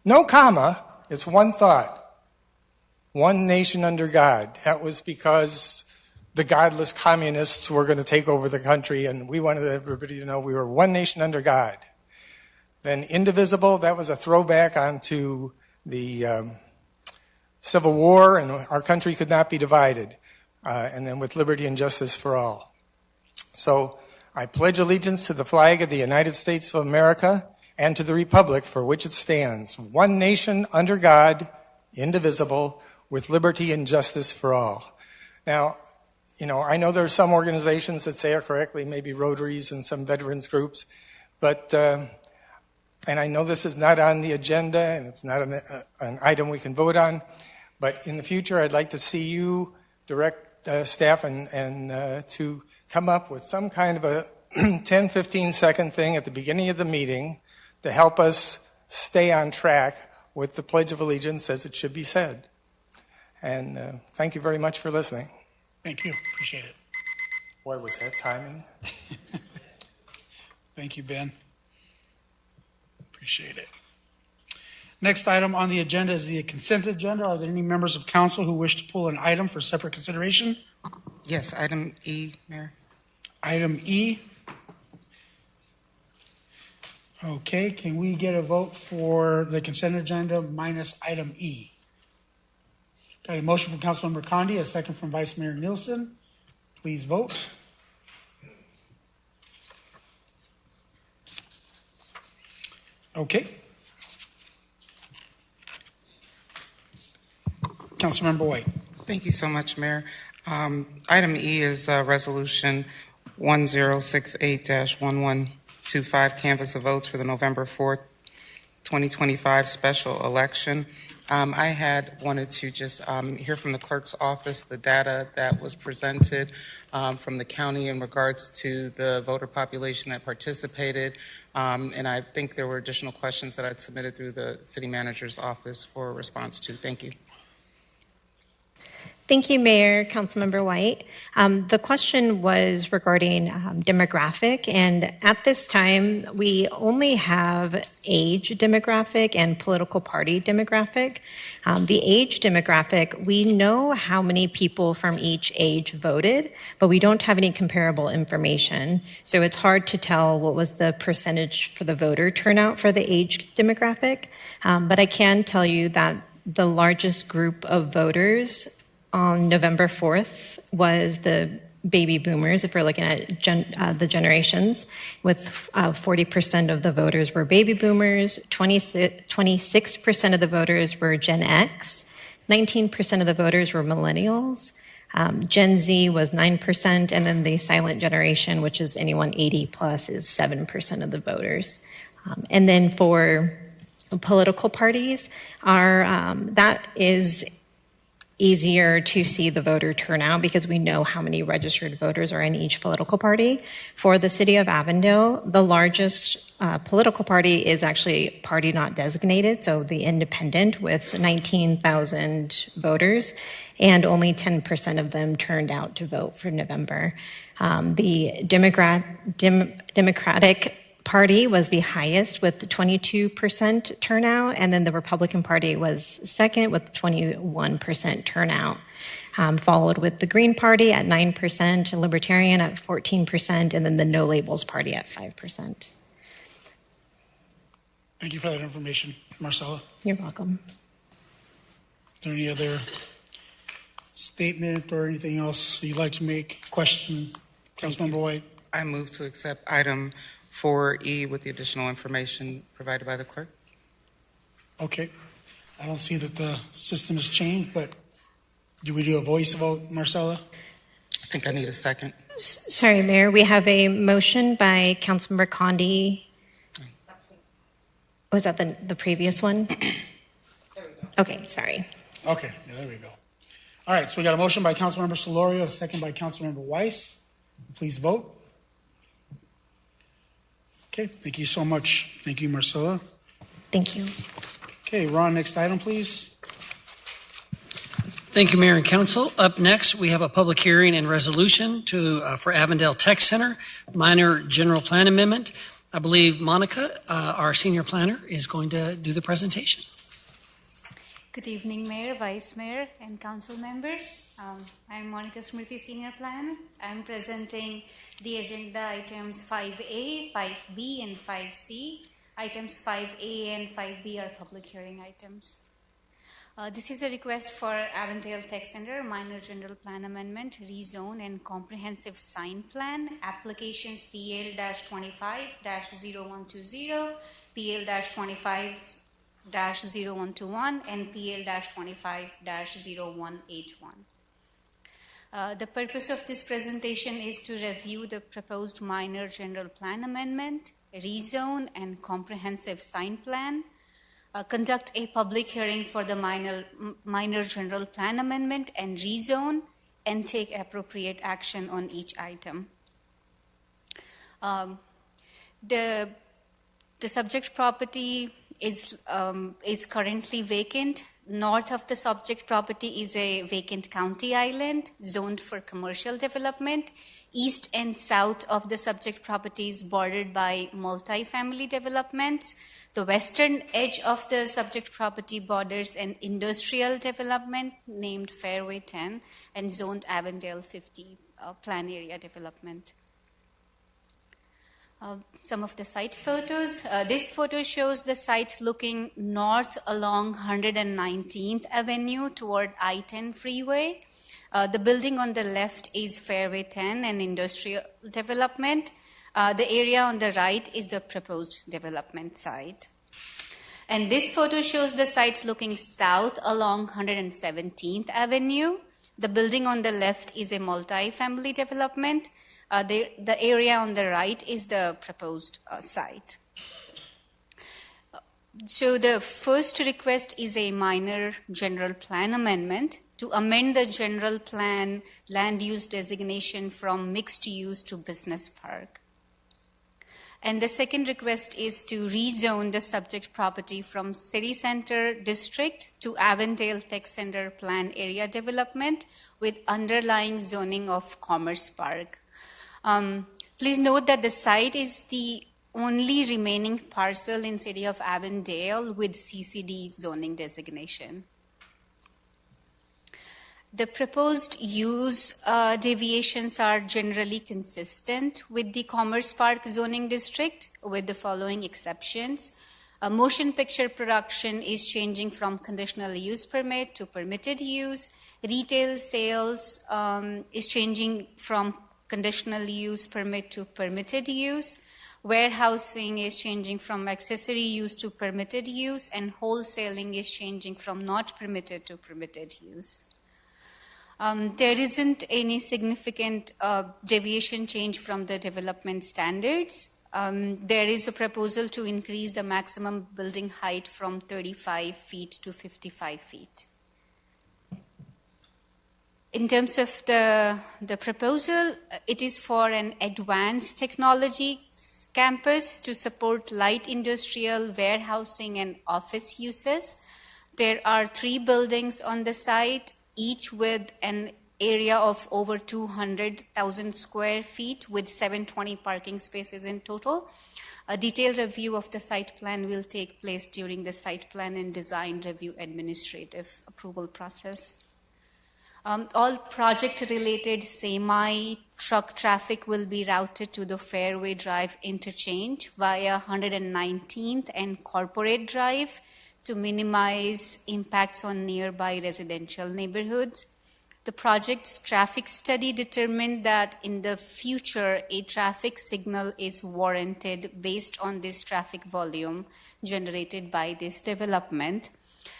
No comma, it's one thought. One nation under God. That was because the godless communists were going to take over the country, and we wanted everybody to know we were one nation under God. Then indivisible, that was a throwback onto the Civil War, and our country could not be divided. And then with liberty and justice for all. So I pledge allegiance to the flag of the United States of America and to the republic for which it stands, one nation under God, indivisible, with liberty and justice for all. Now, I know there are some organizations that say it correctly, maybe Rotaries and some veterans groups, but, and I know this is not on the agenda and it's not an item we can vote on, but in the future I'd like to see you direct staff and to come up with some kind of a 10, 15 second thing at the beginning of the meeting to help us stay on track with the Pledge of Allegiance as it should be said. And thank you very much for listening. Thank you. Appreciate it. Boy, was that timing? Thank you, Ben. Appreciate it. Next item on the agenda is the consent agenda. Are there any members of council who wish to pull an item for separate consideration? Yes, item E, Mayor. Item E. Okay, can we get a vote for the consent agenda minus item E? Got a motion from Councilmember Condi, a second from Vice Mayor Nielsen. Please vote. Okay. Councilmember White. Thank you so much, Mayor. Item E is Resolution 1068-1125, canvass of votes for the November 4th, 2025 special election. I had wanted to just hear from the clerk's office the data that was presented from the county in regards to the voter population that participated. And I think there were additional questions that I'd submitted through the city manager's office for a response to. Thank you. Thank you, Mayor, Councilmember White. The question was regarding demographic, and at this time, we only have age demographic and political party demographic. The age demographic, we know how many people from each age voted, but we don't have any comparable information. So it's hard to tell what was the percentage for the voter turnout for the age demographic. But I can tell you that the largest group of voters on November 4th was the baby boomers, if we're looking at the generations, with 40% of the voters were baby boomers, 26% of the voters were Gen X, 19% of the voters were millennials, Gen Z was 9%, and then the silent generation, which is anyone 80 plus, is 7% of the voters. And then for political parties, that is easier to see the voter turnout because we know how many registered voters are in each political party. For the city of Avondale, the largest political party is actually party not designated, so the independent with 19,000 voters, and only 10% of them turned out to vote for November. The Democratic Party was the highest with 22% turnout, and then the Republican Party was second with 21% turnout, followed with the Green Party at 9%, Libertarian at 14%, and then the No Labels Party at 5%. Thank you for that information, Marcella. You're welcome. Is there any other statement or anything else you'd like to make? Question, Councilmember White. I move to accept item 4E with the additional information provided by the clerk. Okay. I don't see that the system has changed, but do we do a voice vote, Marcella? I think I need a second. Sorry, Mayor. We have a motion by Councilmember Condi. Was that the previous one? Okay, sorry. Okay, yeah, there we go. All right, so we got a motion by Councilmember Solorio, a second by Councilmember Weiss. Please vote. Okay, thank you so much. Thank you, Marcella. Thank you. Okay, Ron, next item, please. Thank you, Mayor and Council. Up next, we have a public hearing and resolution for Avondale Tech Center, minor general plan amendment. I believe Monica, our senior planner, is going to do the presentation. Good evening, Mayor, Vice Mayor, and Council members. I'm Monica Smriti, Senior Planner. I'm presenting the agenda items 5A, 5B, and 5C. Items 5A and 5B are public hearing items. This is a request for Avondale Tech Center, minor general plan amendment, rezone, and comprehensive sign plan. Applications PL-25-0120, PL-25-0121, and PL-25-0181. The purpose of this presentation is to review the proposed minor general plan amendment, rezone, and comprehensive sign plan, conduct a public hearing for the minor general plan amendment and rezone, and take appropriate action on each item. The subject property is currently vacant. North of the subject property is a vacant county island zoned for commercial development. East and south of the subject property is bordered by multifamily developments. The western edge of the subject property borders an industrial development named Fairway 10 and zoned Avondale 50 plan area development. Some of the site photos. This photo shows the site looking north along 119th Avenue toward I-10 freeway. The building on the left is Fairway 10, an industrial development. The area on the right is the proposed development site. And this photo shows the site looking south along 117th Avenue. The building on the left is a multi-family development. The area on the right is the proposed site. So the first request is a minor general plan amendment to amend the general plan land use designation from mixed use to business park. And the second request is to rezone the subject property from City Center District to Avondale Tech Center plan area development with underlying zoning of Commerce Park. Please note that the site is the only remaining parcel in city of Avondale with CCD zoning designation. The proposed use deviations are generally consistent with the Commerce Park zoning district with the following exceptions. Motion picture production is changing from conditional use permit to permitted use. Retail sales is changing from conditional use permit to permitted use. Warehousing is changing from accessory use to permitted use, and wholesaling is changing from not permitted to permitted use. There isn't any significant deviation change from the development standards. There is a proposal to increase the maximum building height from 35 feet to 55 feet. In terms of the proposal, it is for an advanced technology campus to support light industrial, warehousing, and office uses. There are 3 buildings on the site, each with an area of over 200,000 square feet with 720 parking spaces in total. A detailed review of the site plan will take place during the site plan and design review administrative approval process. All project-related semi-truck traffic will be routed to the Fairway Drive interchange via 119th and Corporate Drive to minimize impacts on nearby residential neighborhoods. The project's traffic study determined that in the future, a traffic signal is warranted based on this traffic volume generated by this development.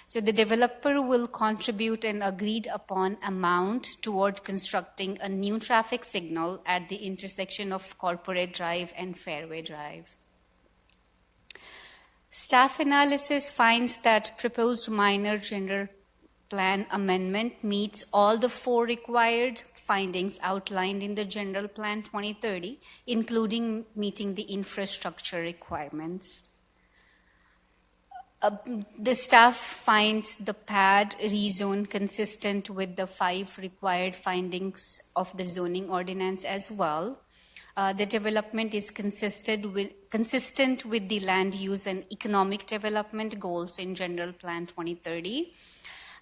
So the developer will contribute an agreed upon amount toward constructing a new traffic signal at the intersection of Corporate Drive and Fairway Drive. Staff analysis finds that proposed minor general plan amendment meets all the 4 required findings outlined in the General Plan 2030, including meeting the infrastructure requirements. The staff finds the pad rezone consistent with the 5 required findings of the zoning ordinance as well. The development is consistent with the land use and economic development goals in General Plan 2030.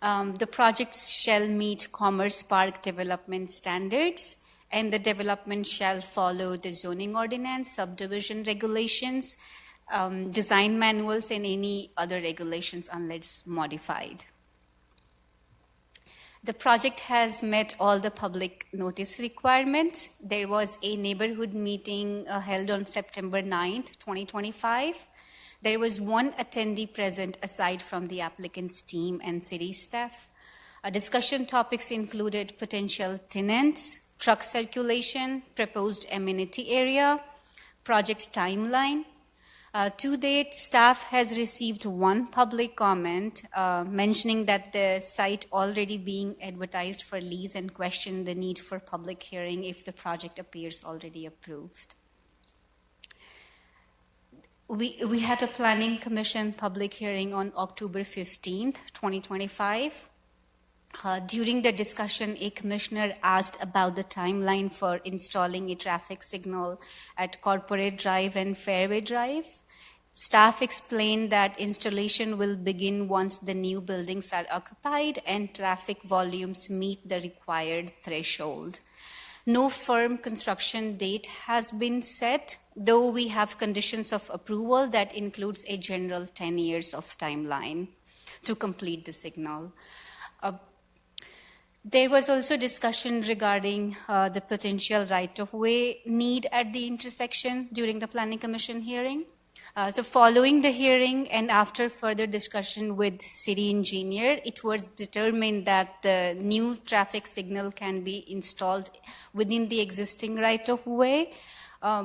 The project shall meet Commerce Park development standards, and the development shall follow the zoning ordinance, subdivision regulations, design manuals, and any other regulations unless modified. The project has met all the public notice requirements. There was a neighborhood meeting held on September 9th, 2025. There was one attendee present aside from the applicant's team and city staff. Discussion topics included potential tenants, truck circulation, proposed amenity area, project timeline. To date, staff has received one public comment mentioning that the site already being advertised for lease and questioned the need for public hearing if the project appears already approved. We had a Planning Commission public hearing on October 15th, 2025. During the discussion, a commissioner asked about the timeline for installing a traffic signal at Corporate Drive and Fairway Drive. Staff explained that installation will begin once the new buildings are occupied and traffic volumes meet the required threshold. No firm construction date has been set, though we have conditions of approval that includes a general 10 years of timeline to complete the signal. There was also discussion regarding the potential right-of-way need at the intersection during the Planning Commission hearing. So following the hearing and after further discussion with city engineer, it was determined that the new traffic signal can be installed within the existing right-of-way.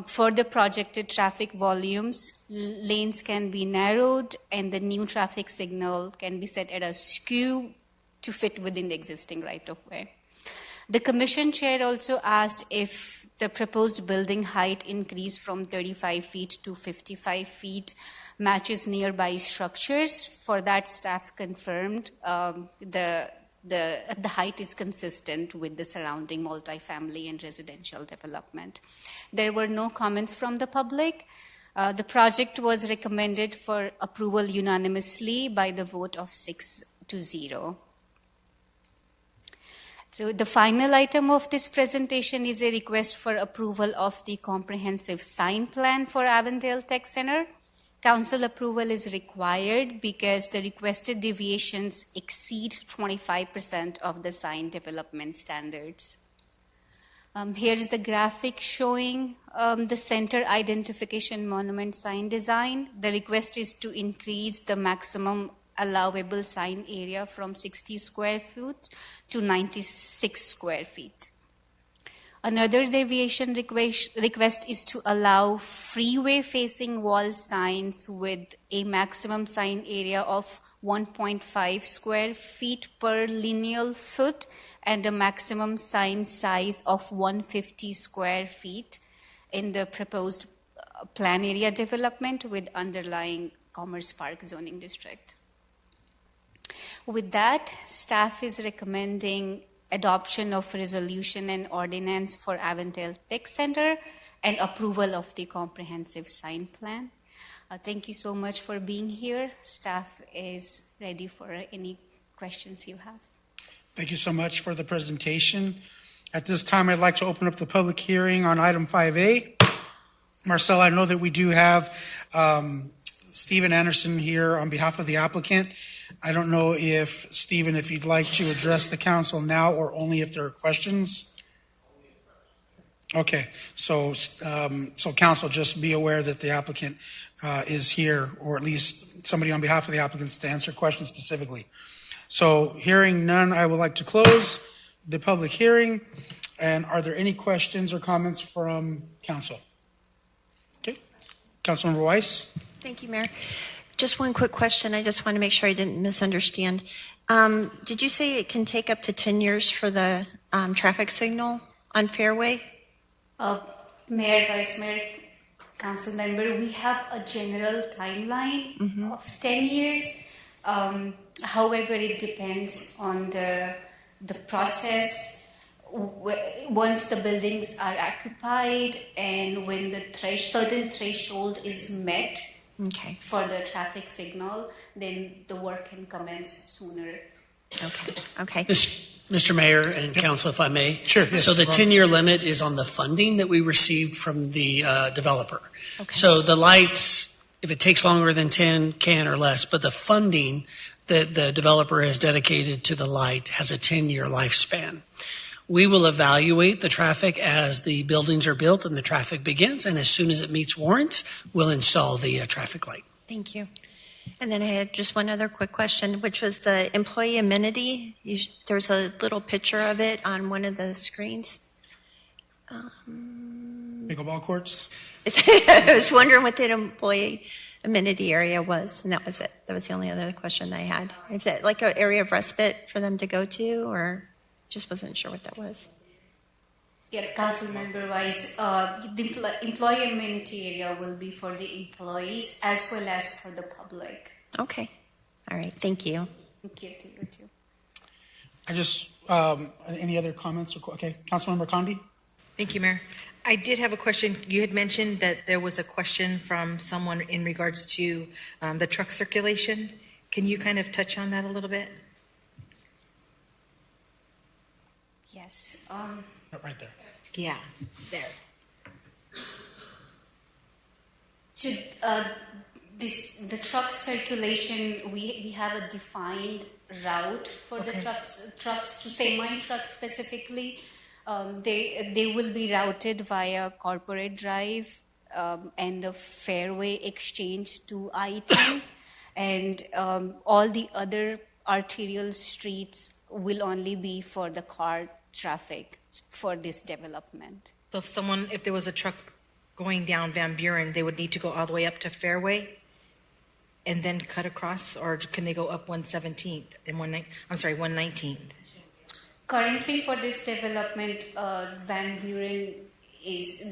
For the projected traffic volumes, lanes can be narrowed and the new traffic signal can be set at a skew to fit within the existing right-of-way. The commission chair also asked if the proposed building height increase from 35 feet to 55 feet matches nearby structures. For that, staff confirmed the height is consistent with the surrounding multifamily and residential development. There were no comments from the public. The project was recommended for approval unanimously by the vote of 6-0. So the final item of this presentation is a request for approval of the comprehensive sign plan for Avondale Tech Center. Council approval is required because the requested deviations exceed 25% of the sign development standards. Here is the graphic showing the center identification monument sign design. The request is to increase the maximum allowable sign area from 60 square feet to 96 square feet. Another deviation request is to allow freeway-facing wall signs with a maximum sign area of 1.5 square feet per lineal foot and a maximum sign size of 150 square feet in the proposed plan area development with underlying Commerce Park zoning district. With that, staff is recommending adoption of resolution and ordinance for Avondale Tech Center and approval of the comprehensive sign plan. Thank you so much for being here. Staff is ready for any questions you have. Thank you so much for the presentation. At this time, I'd like to open up the public hearing on item 5A. Marcel, I know that we do have Stephen Anderson here on behalf of the applicant. I don't know if, Stephen, if you'd like to address the council now or only if there are questions. Okay, so council, just be aware that the applicant is here, or at least somebody on behalf of the applicants to answer questions specifically. So hearing none, I would like to close the public hearing. And are there any questions or comments from council? Okay, Councilmember Weiss. Thank you, Mayor. Just one quick question. I just want to make sure I didn't misunderstand. Did you say it can take up to 10 years for the traffic signal on Fairway? Mayor, Vice Mayor, Council Member, we have a general timeline of 10 years. However, it depends on the process. Once the buildings are occupied and when the certain threshold is met, for the traffic signal, then the work can commence sooner. Okay. Mr. Mayor and Council, if I may. Sure. So the 10-year limit is on the funding that we received from the developer. Okay. So the lights, if it takes longer than 10, can or less, but the funding that the developer has dedicated to the light has a 10-year lifespan. We will evaluate the traffic as the buildings are built and the traffic begins, and as soon as it meets warrants, we'll install the traffic light. Thank you. And then I had just one other quick question, which was the employee amenity. There's a little picture of it on one of the screens. Pickleball courts? I was wondering what that employee amenity area was, and that was it. That was the only other question I had. Is that like an area of respite for them to go to, or just wasn't sure what that was? Yeah, council member wise, the employee amenity area will be for the employees as well as for the public. Okay. All right. Thank you. Thank you to you too. I just, any other comments? Okay, Councilmember Condi? Thank you, Mayor. I did have a question. You had mentioned that there was a question from someone in regards to the truck circulation. Can you kind of touch on that a little bit? Yes. Right there. Yeah, there. The truck circulation, we have a defined route for the trucks to semi-truck specifically. They will be routed via Corporate Drive and the Fairway Exchange to I-10, and all the other arterial streets will only be for the car traffic for this development. So if there was a truck going down Van Buren, they would need to go all the way up to Fairway and then cut across, or can they go up 117th and 119th? Currently, for this development, Van Buren is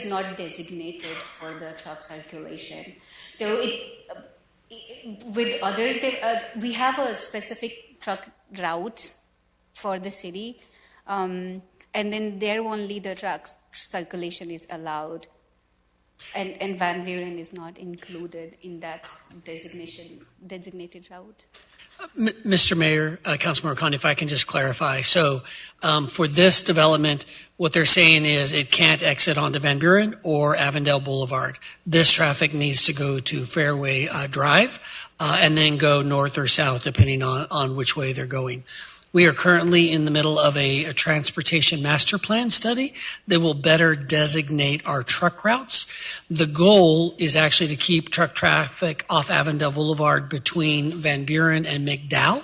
not designated for the truck circulation. So we have a specific truck route for the city, and then there only the truck circulation is allowed, and Van Buren is not included in that designated route. Mr. Mayor, Councilmember Condi, if I can just clarify. So for this development, what they're saying is it can't exit onto Van Buren or Avondale Boulevard. This traffic needs to go to Fairway Drive and then go north or south, depending on which way they're going. We are currently in the middle of a transportation master plan study that will better designate our truck routes. The goal is actually to keep truck traffic off Avondale Boulevard between Van Buren and McDowell,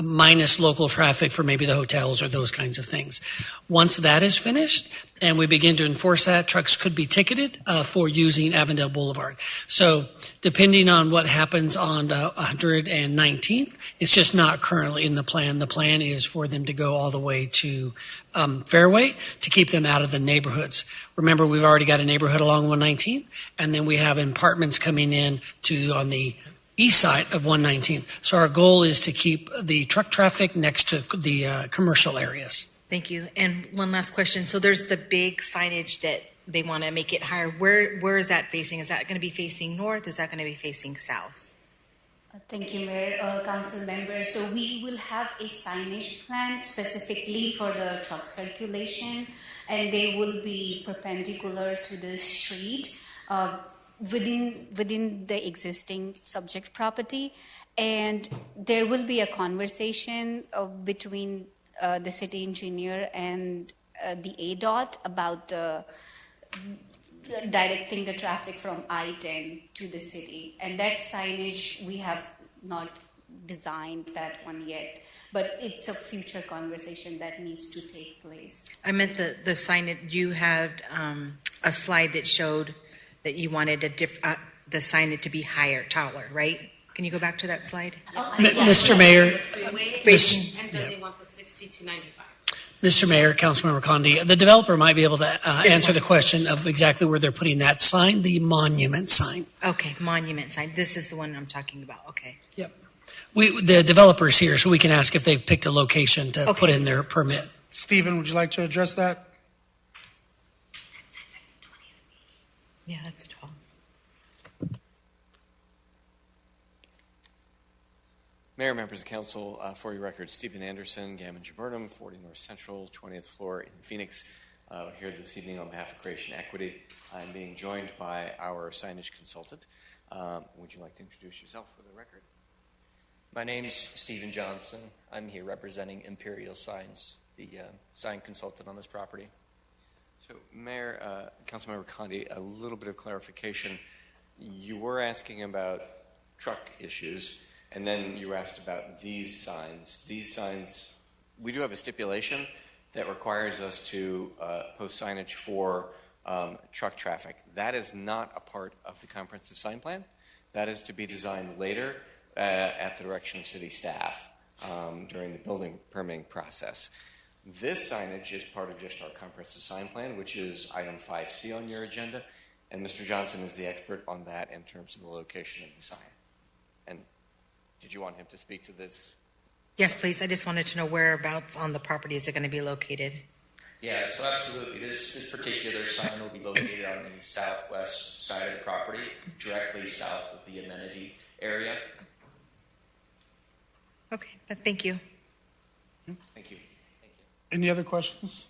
minus local traffic for maybe the hotels or those kinds of things. Once that is finished and we begin to enforce that, trucks could be ticketed for using Avondale Boulevard. So depending on what happens on 119th, it's just not currently in the plan. The plan is for them to go all the way to Fairway to keep them out of the neighborhoods. Remember, we've already got a neighborhood along 119th, and then we have apartments coming in on the east side of 119th. So our goal is to keep the truck traffic next to the commercial areas. Thank you. And one last question. So there's the big signage that they want to make it higher. Where is that facing? Is that going to be facing north? Is that going to be facing south? Thank you, Mayor, Council members. So we will have a signage plan specifically for the truck circulation, and they will be perpendicular to the street within the existing subject property. And there will be a conversation between the city engineer and the ADOT about directing the traffic from I-10 to the city. And that signage, we have not designed that one yet, but it's a future conversation that needs to take place. I meant the signage. You had a slide that showed that you wanted the signage to be higher, taller, right? Can you go back to that slide? Mr. Mayor. And then they want the 60 to 95. Mr. Mayor, Councilmember Condi, the developer might be able to answer the question of exactly where they're putting that sign, the monument sign. Okay, monument sign. This is the one I'm talking about. Okay. Yep. The developer's here, so we can ask if they've picked a location to put in their permit. Stephen, would you like to address that? Yeah, that's 12. Mayor, members of council, for your record, Stephen Anderson, Gammon Giburnum, 40 North Central, 20th floor in Phoenix, here this evening on behalf of Creation Equity. I'm being joined by our signage consultant. Would you like to introduce yourself for the record? My name's Stephen Johnson. I'm here representing Imperial Signs, the sign consultant on this property. So, Mayor, Councilmember Condi, a little bit of clarification. You were asking about truck issues, and then you were asked about these signs. These signs, we do have a stipulation that requires us to post signage for truck traffic. That is not a part of the comprehensive sign plan. That is to be designed later at the direction of city staff during the building permitting process. This signage is part of just our comprehensive sign plan, which is item 5C on your agenda, and Mr. Johnson is the expert on that in terms of the location of the sign. And did you want him to speak to this? Yes, please. I just wanted to know whereabouts on the property is it going to be located? Yeah, so absolutely. This particular sign will be located on the southwest side of the property, directly south of the amenity area. Okay, thank you. Thank you. Any other questions?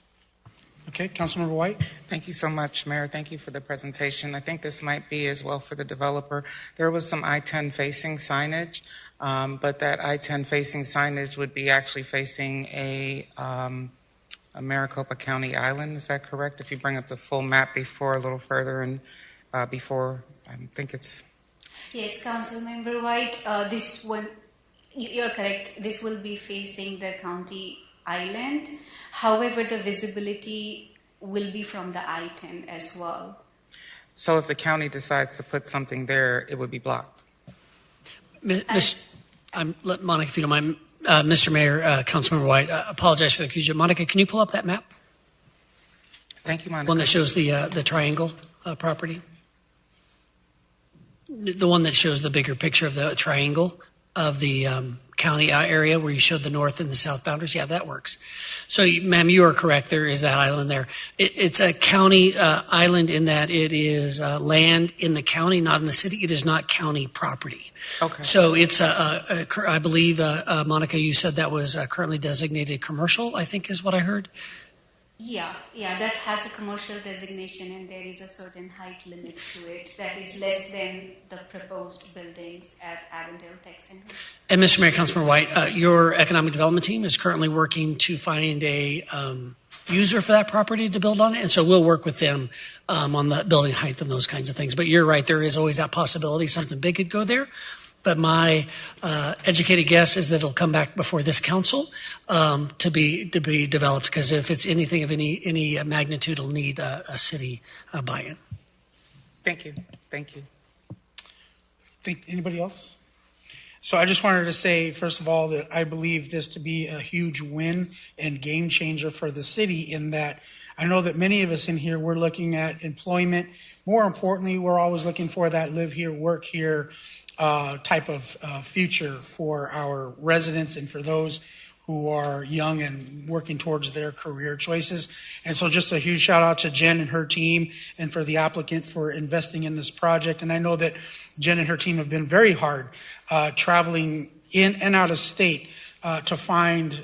Okay, Councilmember White. Thank you so much, Mayor. Thank you for the presentation. I think this might be as well for the developer. There was some I-10 facing signage, but that I-10 facing signage would be actually facing a Maricopa County island. Is that correct? If you bring up the full map before a little further and before, I think it's... Yes, Councilmember White, this one, you're correct. This will be facing the county island. However, the visibility will be from the I-10 as well. So if the county decides to put something there, it would be blocked? Monica, if you don't mind, Mr. Mayor, Councilmember White, apologize for the confusion. Monica, can you pull up that map? Thank you, Monica. One that shows the triangle property? The one that shows the bigger picture of the triangle of the county area where you showed the north and the south boundaries. Yeah, that works. So, ma'am, you are correct. There is that island there. It's a county island in that it is land in the county, not in the city. It is not county property. Okay. So it's, I believe, Monica, you said that was currently designated commercial, I think is what I heard. Yeah, that has a commercial designation, and there is a certain height limit to it that is less than the proposed buildings at Avondale Tech Center. And Mr. Mayor, Councilmember White, your economic development team is currently working to find a user for that property to build on it, and so we'll work with them on the building height and those kinds of things. But you're right, there is always that possibility something big could go there. But my educated guess is that it'll come back before this council to be developed, because if it's anything of any magnitude, it'll need a city buy-in. Thank you. Thank you. Anybody else? So I just wanted to say, first of all, that I believe this to be a huge win and game changer for the city, in that I know that many of us in here, we're looking at employment. More importantly, we're always looking for that live here, work here type of future for our residents and for those who are young and working towards their career choices. And so just a huge shout out to Jen and her team, and for the applicant for investing in this project. And I know that Jen and her team have been very hard traveling in and out of state to find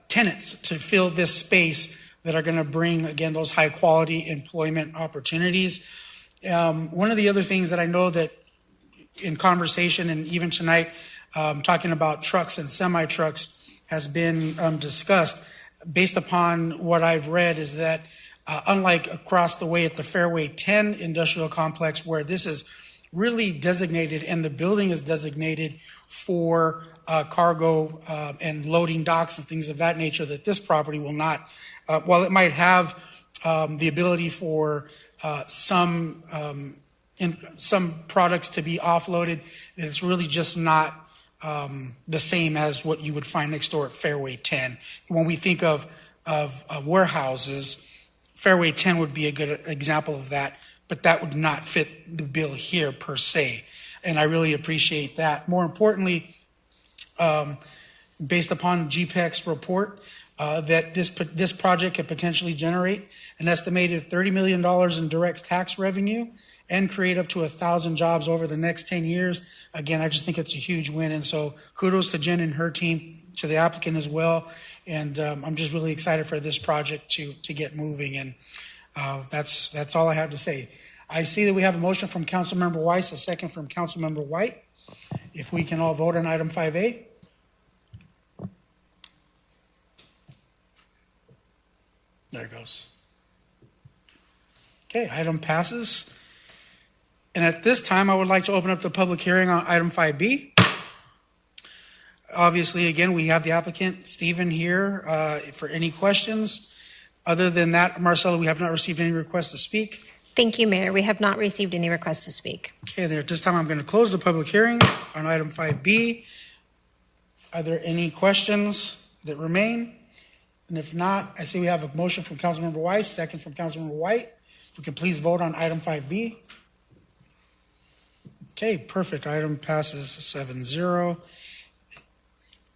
tenants to fill this space that are going to bring, again, those high quality employment opportunities. One of the other things that I know that in conversation, and even tonight, talking about trucks and semi-trucks has been discussed, based upon what I've read, is that unlike across the way at the Fairway 10 industrial complex, where this is really designated and the building is designated for cargo and loading docks and things of that nature, that this property will not, while it might have the ability for some products to be offloaded, it's really just not the same as what you would find next door at Fairway 10. When we think of warehouses, Fairway 10 would be a good example of that, but that would not fit the bill here per se. And I really appreciate that. More importantly, based upon GPEC's report, that this project could potentially generate an estimated $30 million in direct tax revenue and create up to 1,000 jobs over the next 10 years. Again, I just think it's a huge win. And so kudos to Jen and her team, to the applicant as well. And I'm just really excited for this project to get moving. And that's all I have to say. I see that we have a motion from Councilmember Weiss, a second from Councilmember White. If we can all vote on item 5A. There it goes. Okay, item passes. And at this time, I would like to open up the public hearing on item 5B. Obviously, again, we have the applicant, Stephen, here for any questions. Other than that, Marcella, we have not received any requests to speak. Thank you, Mayor. We have not received any requests to speak. Okay, there. At this time, I'm going to close the public hearing on item 5B. Are there any questions that remain? And if not, I see we have a motion from Councilmember Weiss, second from Councilmember White. If we can please vote on item 5B. Okay, perfect. Item passes 7-0.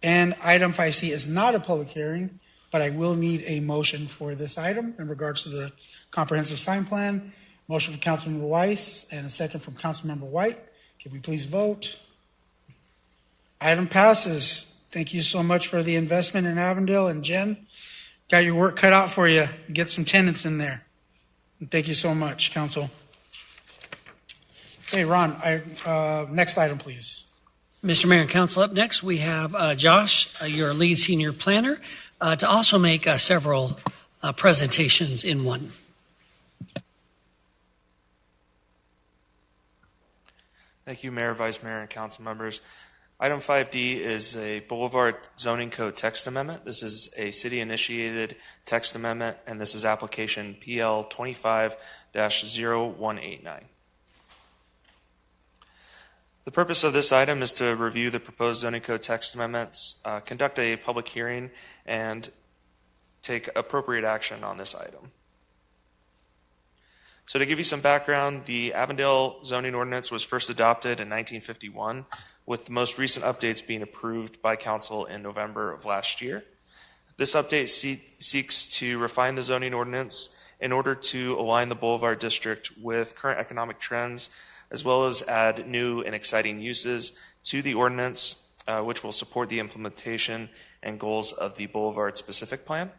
And item 5C is not a public hearing, but I will need a motion for this item in regards to the comprehensive sign plan. Motion from Councilmember Weiss and a second from Councilmember White. Can we please vote? Item passes. Thank you so much for the investment in Avondale. And Jen, got your work cut out for you. Get some tenants in there. And thank you so much, Council. Okay, Ron, next item, please. Mr. Mayor and Council, up next we have Josh, your lead senior planner, to also make several presentations in one. Thank you, Mayor, Vice Mayor, and Council members. Item 5D is a Boulevard Zoning Code text amendment. This is a city-initiated text amendment, and this is application PL 25-0189. The purpose of this item is to review the proposed zoning code text amendments, conduct a public hearing, and take appropriate action on this item. So to give you some background, the Avondale zoning ordinance was first adopted in 1951, with the most recent updates being approved by council in November of last year. This update seeks to refine the zoning ordinance in order to align the Boulevard District with current economic trends, as well as add new and exciting uses to the ordinance, which will support the implementation and goals of the Boulevard specific plan.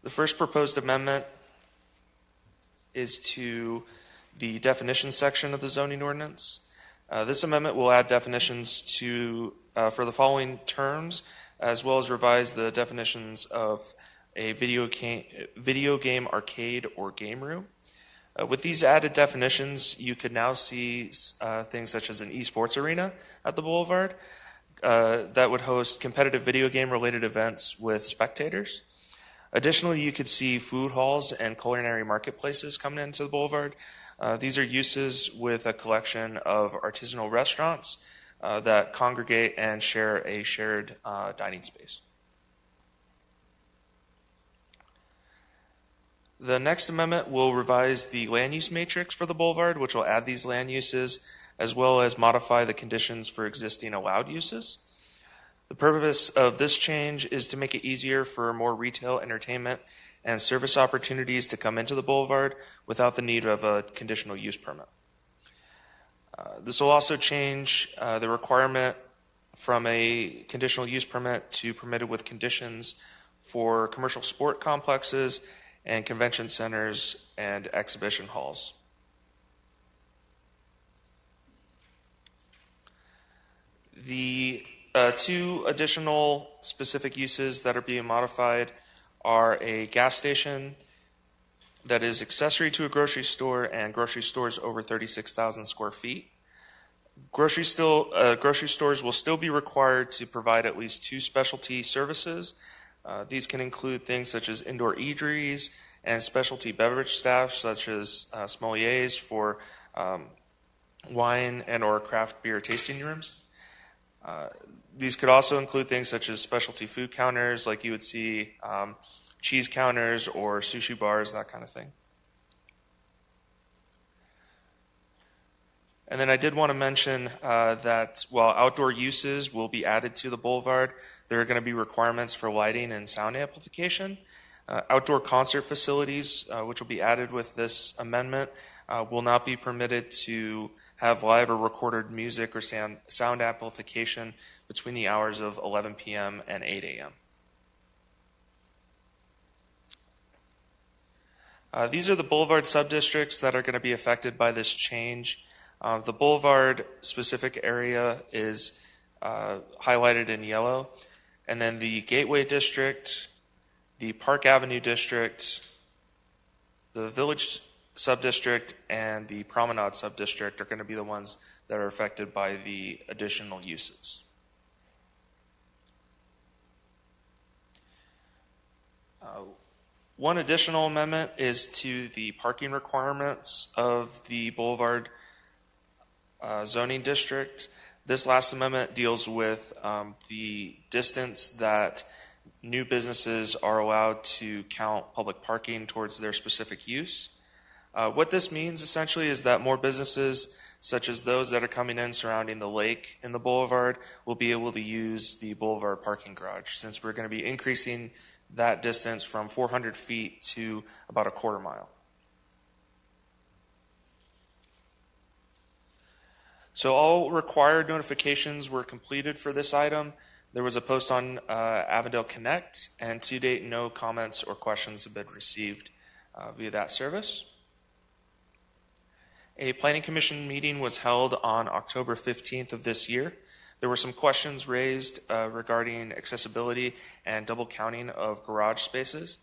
The first proposed amendment is to the definition section of the zoning ordinance. This amendment will add definitions for the following terms, as well as revise the definitions of a video game arcade or game room. With these added definitions, you could now see things such as an esports arena at the Boulevard that would host competitive video game related events with spectators. Additionally, you could see food halls and culinary marketplaces coming into the Boulevard. These are uses with a collection of artisanal restaurants that congregate and share a shared dining space. The next amendment will revise the land use matrix for the Boulevard, which will add these land uses, as well as modify the conditions for existing allowed uses. The purpose of this change is to make it easier for more retail, entertainment, and service opportunities to come into the Boulevard without the need of a conditional use permit. This will also change the requirement from a conditional use permit to permitted with conditions for commercial sport complexes and convention centers and exhibition halls. The two additional specific uses that are being modified are a gas station that is accessory to a grocery store and grocery stores over 36,000 square feet. Grocery stores will still be required to provide at least two specialty services. These can include things such as indoor eateries and specialty beverage staff, such as sommeliers for wine and or craft beer tasting rooms. These could also include things such as specialty food counters, like you would see cheese counters or sushi bars, that kind of thing. And then I did want to mention that while outdoor uses will be added to the Boulevard, there are going to be requirements for lighting and sound amplification. Outdoor concert facilities, which will be added with this amendment, will not be permitted to have live or recorded music or sound amplification between the hours of 11 p.m. and 8 a.m. These are the Boulevard subdistricts that are going to be affected by this change. The boulevard specific area is highlighted in yellow, and then the Gateway District, the Park Avenue District, the Village Subdistrict, and the Promenade Subdistrict are going to be the ones that are affected by the additional uses. One additional amendment is to the parking requirements of the Boulevard zoning district. This last amendment deals with the distance that new businesses are allowed to count public parking towards their specific use. What this means essentially is that more businesses, such as those that are coming in surrounding the lake in the boulevard, will be able to use the boulevard parking garage, since we're going to be increasing that distance from 400 feet to about a quarter mile. So all required notifications were completed for this item. There was a post on Avondale Connect, and to date, no comments or questions have been received via that service. A Planning Commission meeting was held on October 15th of this year. There were some questions raised regarding accessibility and double counting of garage spaces.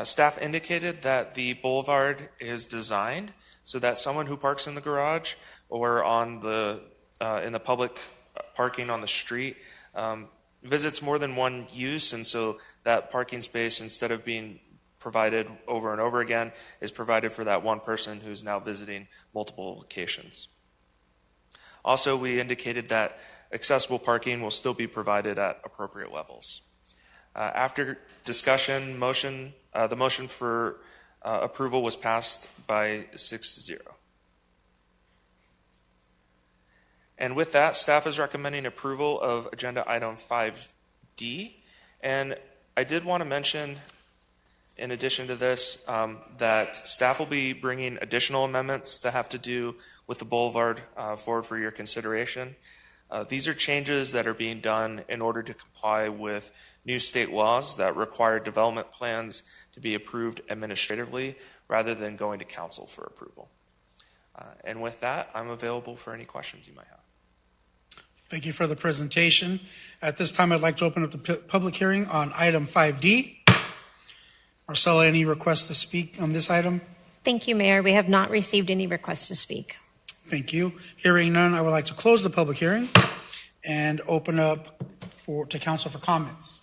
Staff indicated that the boulevard is designed so that someone who parks in the garage or on the in the public parking on the street visits more than one use, and so that parking space, instead of being provided over and over again, is provided for that one person who's now visiting multiple locations. Also, we indicated that accessible parking will still be provided at appropriate levels. After discussion, the motion for approval was passed by 6-0. And with that, staff is recommending approval of agenda item 5D. And I did want to mention, in addition to this, that staff will be bringing additional amendments that have to do with the boulevard forward for your consideration. These are changes that are being done in order to comply with new state laws that require development plans to be approved administratively rather than going to council for approval. And with that, I'm available for any questions you might have. Thank you for the presentation. At this time, I'd like to open up the public hearing on item 5D. Marcella, any requests to speak on this item? Thank you, Mayor. We have not received any requests to speak. Thank you. Hearing none, I would like to close the public hearing and open up to council for comments.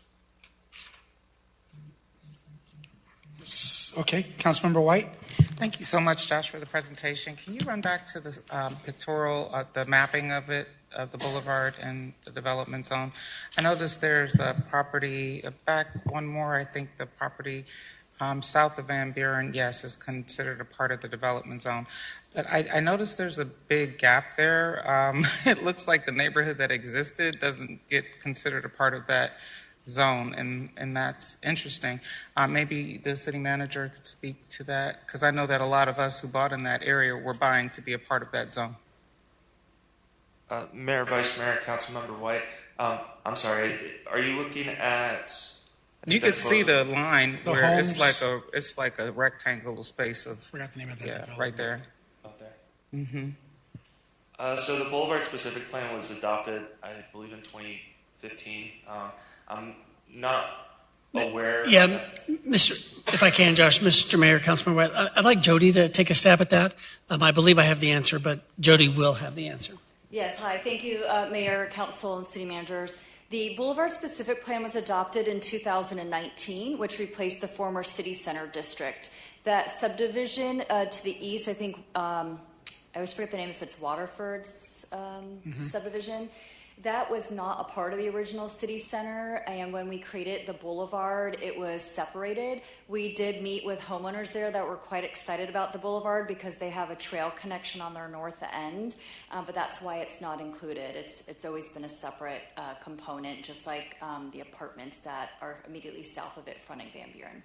Okay, Councilmember White. Thank you so much, Josh, for the presentation. Can you run back to the pictorial, the mapping of it, of the boulevard and the development zone? I noticed there's a property, back one more, I think the property south of Van Buren, yes, is considered a part of the development zone. But I noticed there's a big gap there. It looks like the neighborhood that existed doesn't get considered a part of that zone, and that's interesting. Maybe the city manager could speak to that, because I know that a lot of us who bought in that area were buying to be a part of that zone. Mayor, Vice Mayor, Councilmember White, I'm sorry, are you looking at... You could see the line the where homes. it's like a rectangular space of... Forgot the name of that development. Right there. Up there. Mm-hmm. So the Boulevard specific plan was adopted, I believe, in 2015. I'm not aware. Yeah, if I can, Josh, Mr. Mayor, Councilman White, I'd like Jody to take a stab at that. I believe I have the answer, but Jody will have the answer. Yes, hi. Thank you, Mayor, Council, and City Managers. The Boulevard specific plan was adopted in 2019, which replaced the former City Center District. That subdivision to the east, I think, I always forget the name if it's Waterford's subdivision. That was not a part of the original city center, and when we created the boulevard, it was separated. We did meet with homeowners there that were quite excited about the boulevard because they have a trail connection on their north end, but that's why it's not included. It's always been a separate component, just like the apartments that are immediately south of it fronting Van Buren.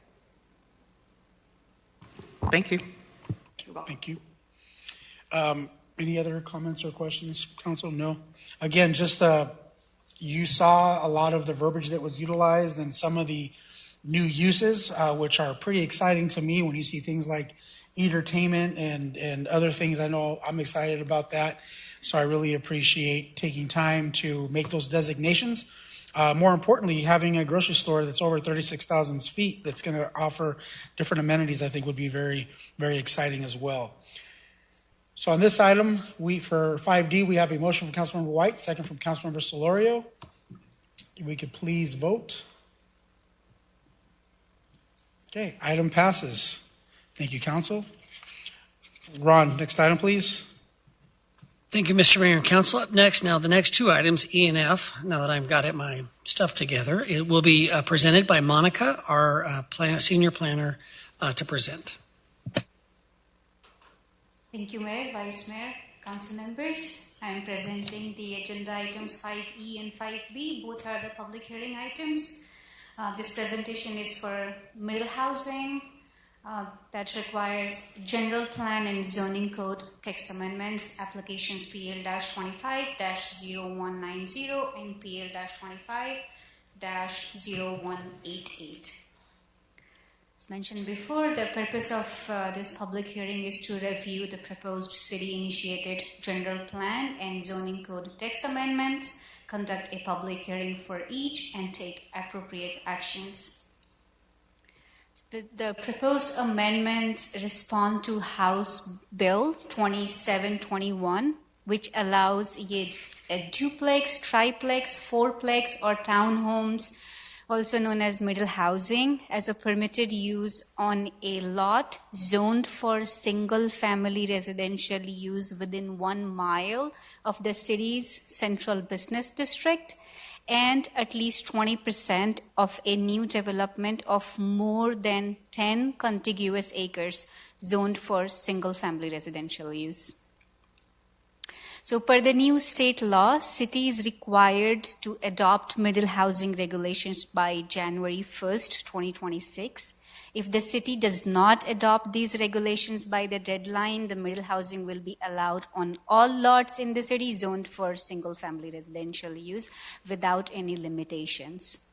Thank you. You're welcome. Thank you. Any other comments or questions, Council? No. Again, just you saw a lot of the verbiage that was utilized and some of the new uses, which are pretty exciting to me when you see things like entertainment and other things. I know I'm excited about that. So I really appreciate taking time to make those designations. More importantly, having a grocery store that's over 36,000 feet that's going to offer different amenities, I think would be very, very exciting as well. So on this item, for 5D, we have a motion from Councilmember White, second from Councilmember Solorio. If we could please vote. Okay, item passes. Thank you, Council. Ron, next item, please. Thank you, Mr. Mayor and Council. Up next, now the next two items, E and F, now that I've got my stuff together, it will be presented by Monica, our senior planner, to present. Thank you, Mayor, Vice Mayor, Council members. I am presenting the agenda items 5E and 5B. Both are the public hearing items. This presentation is for middle housing that requires general plan and zoning code text amendments, applications PL-25-0190 and PL-25-0188. As mentioned before, the purpose of this public hearing is to review the proposed city-initiated general plan and zoning code text amendments, conduct a public hearing for each, and take appropriate actions. The proposed amendments respond to House Bill 2721, which allows a duplex, triplex, fourplex, or townhomes, also known as middle housing, as a permitted use on a lot zoned for single-family residential use within 1 mile of the city's central business district, and at least 20% of a new development of more than 10 contiguous acres zoned for single-family residential use. So per the new state law, city is required to adopt middle housing regulations by January 1st, 2026. If the city does not adopt these regulations by the deadline, the middle housing will be allowed on all lots in the city zoned for single-family residential use without any limitations.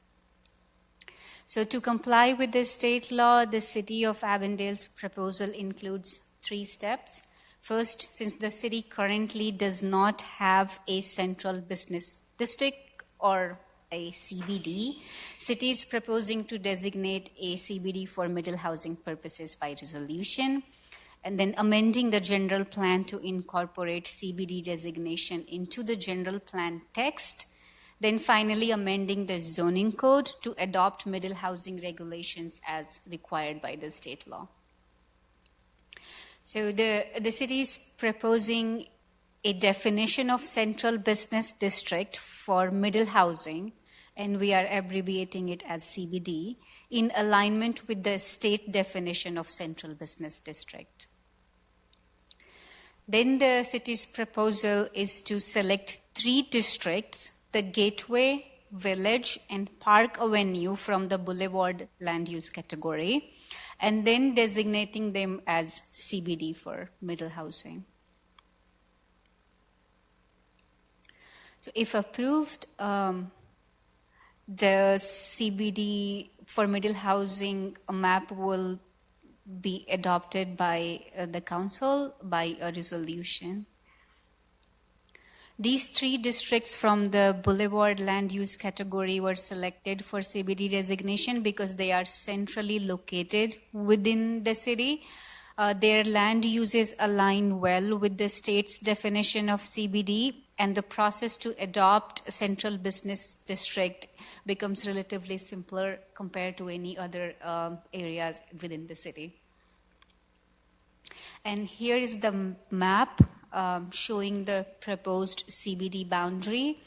So to comply with the state law, the city of Avondale's proposal includes 3 steps. First, since the city currently does not have a central business district or a CBD, city is proposing to designate a CBD for middle housing purposes by resolution, and then amending the general plan to incorporate CBD designation into the general plan text, then finally amending the zoning code to adopt middle housing regulations as required by the state law. So the city is proposing a definition of central business district for middle housing, and we are abbreviating it as CBD, in alignment with the state definition of central business district. Then the city's proposal is to select 3 districts, the Gateway, Village, and Park Avenue from the Boulevard land use category, and then designating them as CBD for middle housing. So if approved, the CBD for middle housing map will be adopted by the council by a resolution. These 3 districts from the Boulevard land use category were selected for CBD designation because they are centrally located within the city. Their land uses align well with the state's definition of CBD, and the process to adopt a central business district becomes relatively simpler compared to any other areas within the city. And here is the map showing the proposed CBD boundary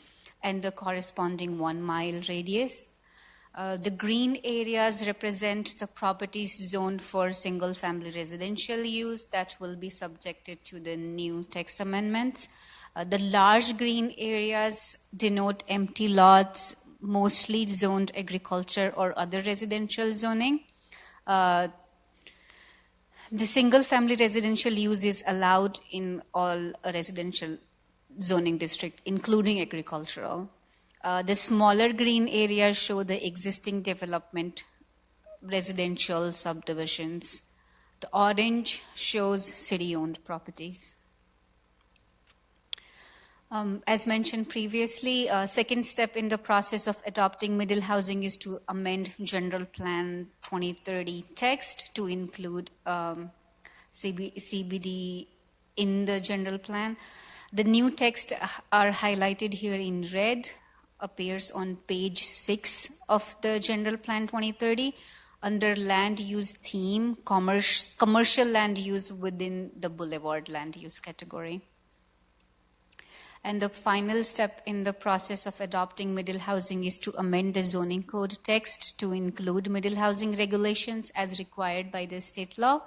and the corresponding 1 mile radius. The green areas represent the properties zoned for single-family residential use that will be subjected to the new text amendments. The large green areas denote empty lots, mostly zoned agriculture or other residential zoning. The single-family residential use is allowed in all residential zoning district, including agricultural. The smaller green areas show the existing development residential subdivisions. The orange shows city-owned properties. As mentioned previously, second step in the process of adopting middle housing is to amend General Plan 2030 text to include CBD in the general plan. The new text are highlighted here in red, appears on page 6 of the General Plan 2030 under land use theme, commercial land use within the boulevard land use category. And the final step in the process of adopting middle housing is to amend the zoning code text to include middle housing regulations as required by the state law.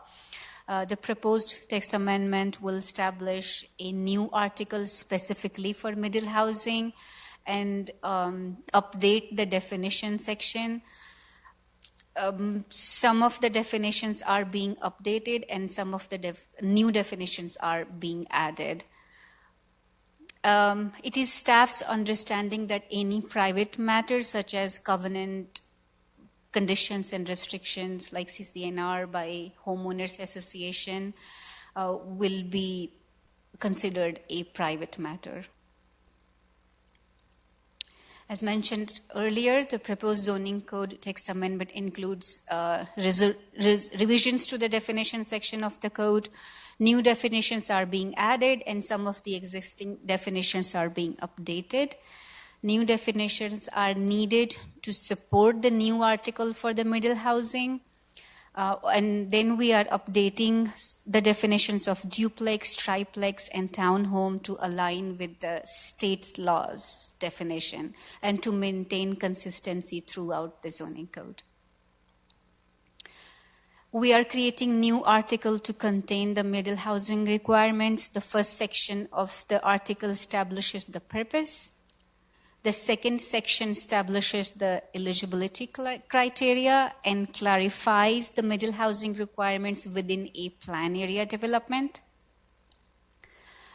The proposed text amendment will establish a new article specifically for middle housing and update the definition section. Some of the definitions are being updated and some of the new definitions are being added. It is staff's understanding that any private matters such as covenant conditions and restrictions like CCNR by homeowners association will be considered a private matter. As mentioned earlier, the proposed zoning code text amendment includes revisions to the definition section of the code. New definitions are being added and some of the existing definitions are being updated. New definitions are needed to support the new article for the middle housing. And then we are updating the definitions of duplex, triplex, and townhome to align with the state's laws definition and to maintain consistency throughout the zoning code. We are creating new article to contain the middle housing requirements. The first section of the article establishes the purpose. The second section establishes the eligibility criteria and clarifies the middle housing requirements within a plan area development.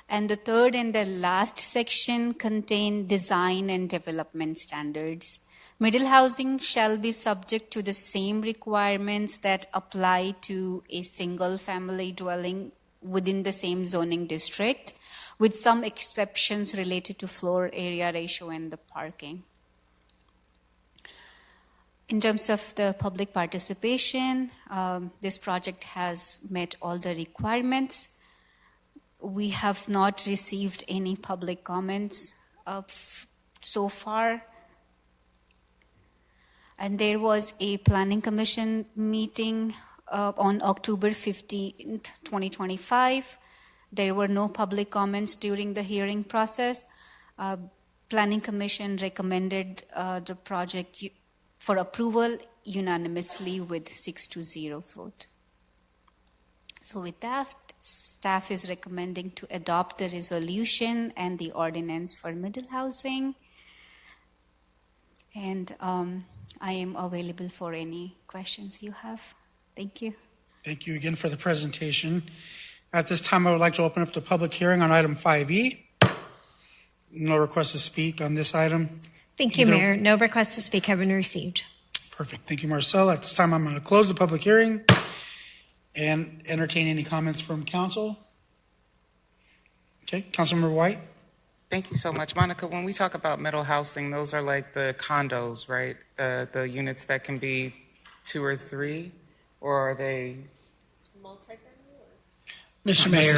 And the third and the last section contain design and development standards. Middle housing shall be subject to the same requirements that apply to a single family dwelling within the same zoning district, with some exceptions related to floor area ratio and the parking. In terms of the public participation, this project has met all the requirements. We have not received any public comments so far. And there was a planning commission meeting on October 15th, 2025. There were no public comments during the hearing process. Planning commission recommended the project for approval unanimously with 6-0 vote. So with that, staff is recommending to adopt the resolution and the ordinance for middle housing. And I am available for any questions you have. Thank you. Thank you again for the presentation. At this time, I would like to open up the public hearing on item 5E. No request to speak on this item. Thank you, Mayor. No requests to speak have been received. Perfect. Thank you, Marcel. At this time, I'm going to close the public hearing and entertain any comments from council. Okay, Councilmember White. Thank you so much. Monica, when we talk about middle housing, those are like the condos, right? The units that can be 2 or 3, or are they? It's multi-family? Mr. Mayor,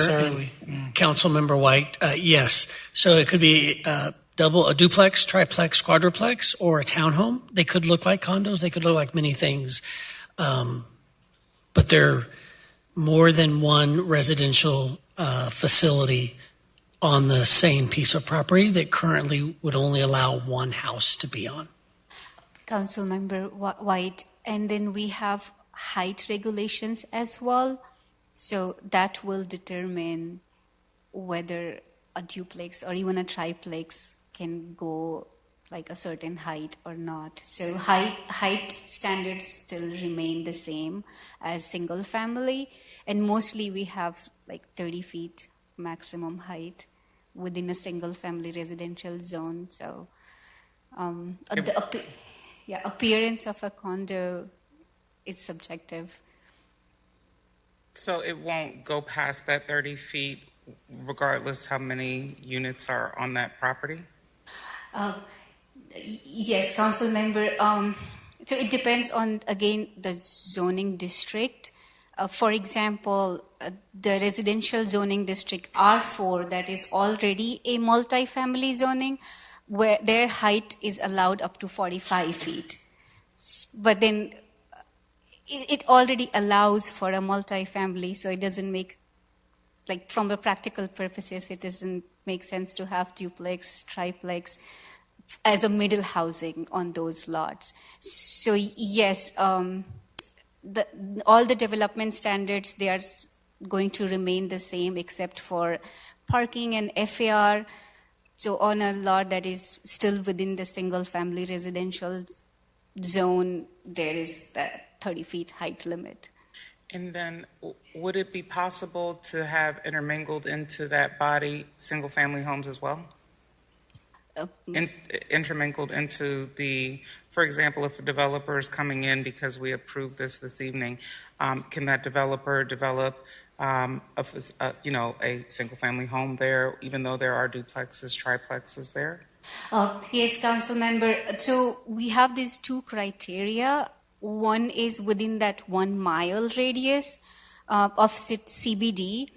Councilmember White, yes. So it could be a duplex, triplex, quadruplex, or a townhome. They could look like condos. They could look like many things. But they're more than one residential facility on the same piece of property that currently would only allow one house to be on. Councilmember White, and then we have height regulations as well. So that will determine whether a duplex or even a triplex can go like a certain height or not. So height standards still remain the same as single family, and mostly we have like 30 feet maximum height within a single family residential zone. So the appearance of a condo is subjective. So it won't go past that 30 feet regardless how many units are on that property? Yes, council member. So it depends on, again, the zoning district. For example, the residential zoning district R4, that is already a multifamily zoning, where their height is allowed up to 45 feet. But then it already allows for a multifamily, so it doesn't make, like, from a practical purposes, it doesn't make sense to have duplex, triplex as a middle housing on those lots. So yes, all the development standards, they are going to remain the same except for parking and FAR. So on a lot that is still within the single family residential zone, there is that 30 feet height limit. And then would it be possible to have intermingled into that body single-family homes as well? Intermingled into the, for example, if a developer is coming in because we approved this evening, can that developer develop a single-family home there, even though there are duplexes, triplexes there? Yes, council member. So we have these two criteria. One is within that 1 mile radius of CBD.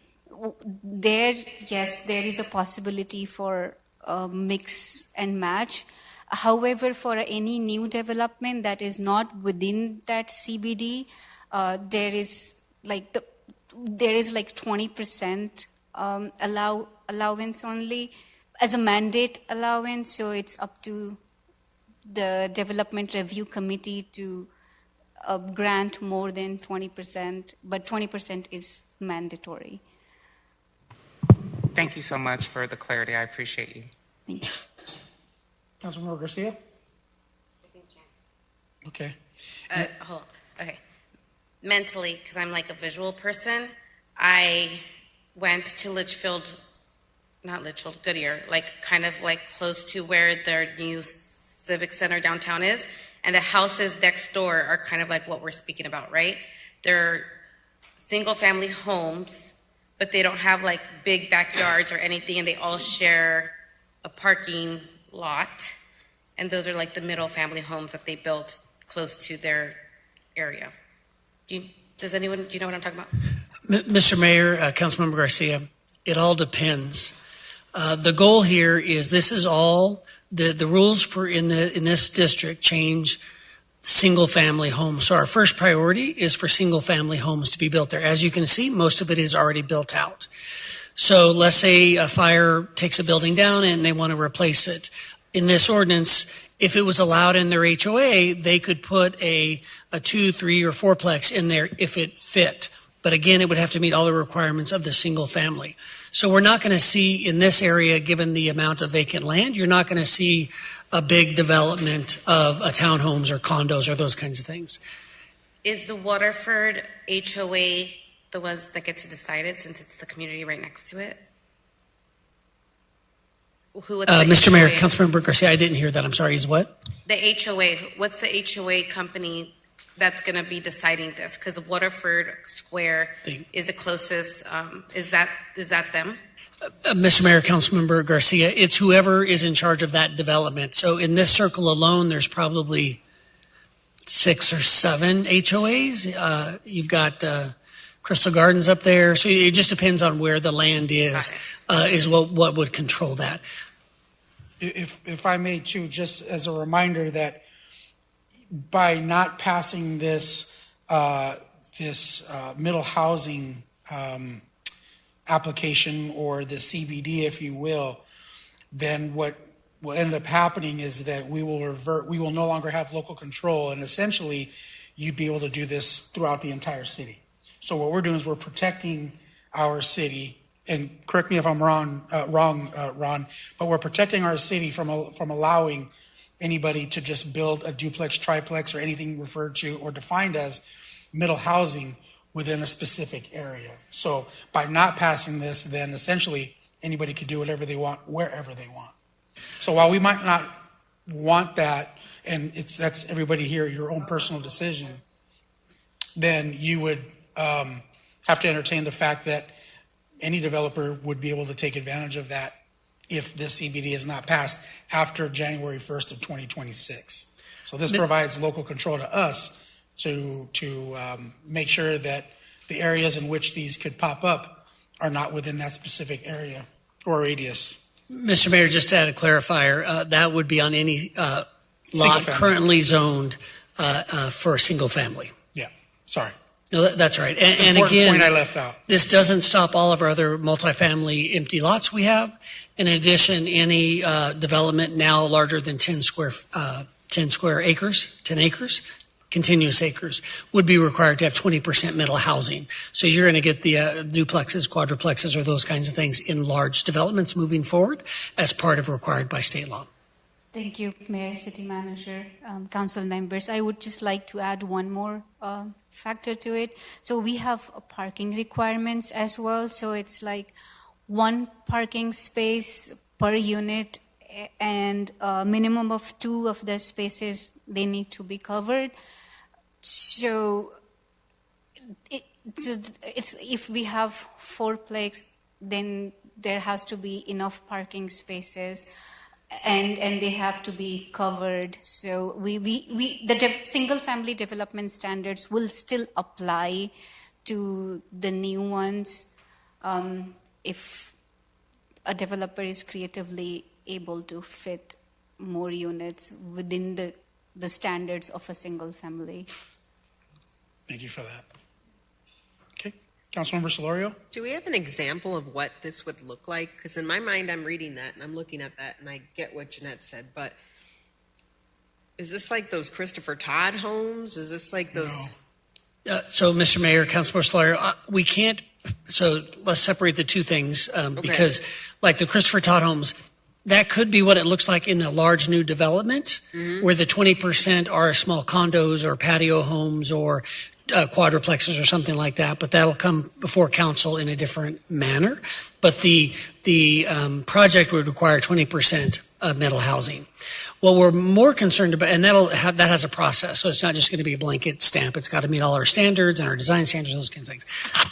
There, yes, there is a possibility for mix and match. However, for any new development that is not within that CBD, there is like 20% allowance only as a mandate allowance. So it's up to the development review committee to grant more than 20%, but 20% is mandatory. Thank you so much for the clarity. I appreciate you. Thank you. Councilmember Garcia? Okay. Hold on. Okay. Mentally, because I'm like a visual person, I went to Goodyear, like kind of like close to where their new Civic Center downtown is, and the houses next door are kind of like what we're speaking about, right? They're single-family homes, but they don't have like big backyards or anything, and they all share a parking lot, and those are like the middle family homes that they built close to their area. Do you know what I'm talking about? Mr. Mayor, Councilmember Garcia, it all depends. The goal here is this is all the rules for in this district change single family homes. So our first priority is for single family homes to be built there. As you can see, most of it is already built out. So let's say a fire takes a building down and they want to replace it. In this ordinance, if it was allowed in their HOA, they could put a 2, 3, or 4-plex in there if it fit. But again, it would have to meet all the requirements of the single family. So we're not going to see in this area, given the amount of vacant land, you're not going to see a big development of townhomes or condos or those kinds of things. Is the Waterford HOA the ones that get to decide it since it's the community right next to it? Mr. Mayor, Councilmember Garcia, I didn't hear that. I'm sorry. Is what? The HOA. What's the HOA company that's going to be deciding this? Because the Waterford Square is the closest. Is that them? Mr. Mayor, Councilmember Garcia, it's whoever is in charge of that development. So in this circle alone, there's probably 6 or 7 HOAs. You've got Crystal Gardens up there. So it just depends on where the land is what would control that. If I may, too, just as a reminder that by not passing this middle housing application, or the CBD, if you will, then what will end up happening is that we will no longer have local control, and essentially you'd be able to do this throughout the entire city. So what we're doing is we're protecting our city, and correct me if I'm wrong, Ron, but we're protecting our city from allowing anybody to just build a duplex, triplex, or anything referred to or defined as middle housing within a specific area. So by not passing this, then essentially anybody could do whatever they want, wherever they want. So while we might not want that, and that's everybody here, your own personal decision, then you would have to entertain the fact that any developer would be able to take advantage of that if this CBD is not passed after January 1st of 2026. So this provides local control to us to make sure that the areas in which these could pop up are not within that specific area or radius. Mr. Mayor, just to add a clarifier, that would be on any lot currently zoned for a single family. Yeah, sorry. No, that's right. And again, point I left out. This doesn't stop all of our other multifamily empty lots we have. In addition, any development now larger than 10 acres, continuous acres, would be required to have 20% middle housing. So you're going to get the duplexes, quadruplexes, or those kinds of things in large developments moving forward as part of required by state law. Thank you, Mayor, City Manager, Council members. I would just like to add one more factor to it. So we have parking requirements as well. So it's like one parking space per unit, and a minimum of 2 of the spaces, they need to be covered. So it's if we have 4plex, then there has to be enough parking spaces, and they have to be covered. So the single family development standards will still apply to the new ones if a developer is creatively able to fit more units within the standards of a single family. Thank you for that. Okay, Councilmember Solorio? Do we have an example of what this would look like? Because in my mind, I'm reading that and I'm looking at that and I get what Jeanette said, but is this like those Christopher Todd homes? Is this like those? No. So, Mr. Mayor, Councilmember Solorio, we can't, so let's separate the two things because like the Christopher Todd homes, that could be what it looks like in a large new development where the 20% are small condos or patio homes or quadruplexes or something like that, but that'll come before council in a different manner. But the project would require 20% of middle housing. What we're more concerned about, and that has a process, so it's not just going to be a blanket stamp. It's got to meet all our standards and our design standards, those kinds of things.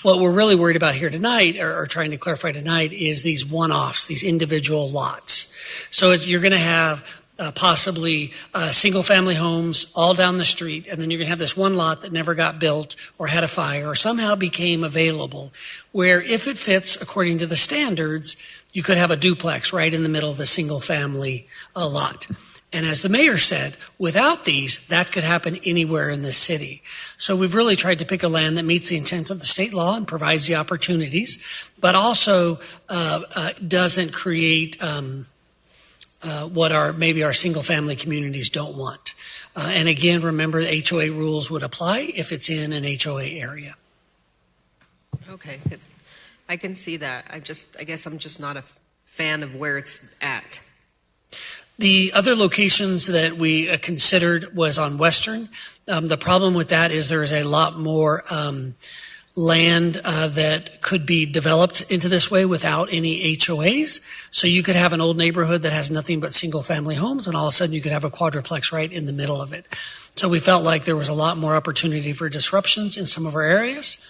What we're really worried about here tonight, or trying to clarify tonight, is these one-offs, these individual lots. So you're going to have possibly single-family homes all down the street, and then you're going to have this one lot that never got built or had a fire or somehow became available, where if it fits according to the standards, you could have a duplex right in the middle of the single-family lot. And as the mayor said, without these, that could happen anywhere in the city. So we've really tried to pick a land that meets the intent of the state law and provides the opportunities, but also doesn't create what maybe our single-family communities don't want. And again, remember, the HOA rules would apply if it's in an HOA area. Okay, I can see that. I guess I'm just not a fan of where it's at. The other locations that we considered was on Western. The problem with that is there is a lot more land that could be developed into this way without any HOAs. So you could have an old neighborhood that has nothing but single-family homes, and all of a sudden you could have a quadruplex right in the middle of it. So we felt like there was a lot more opportunity for disruptions in some of our areas.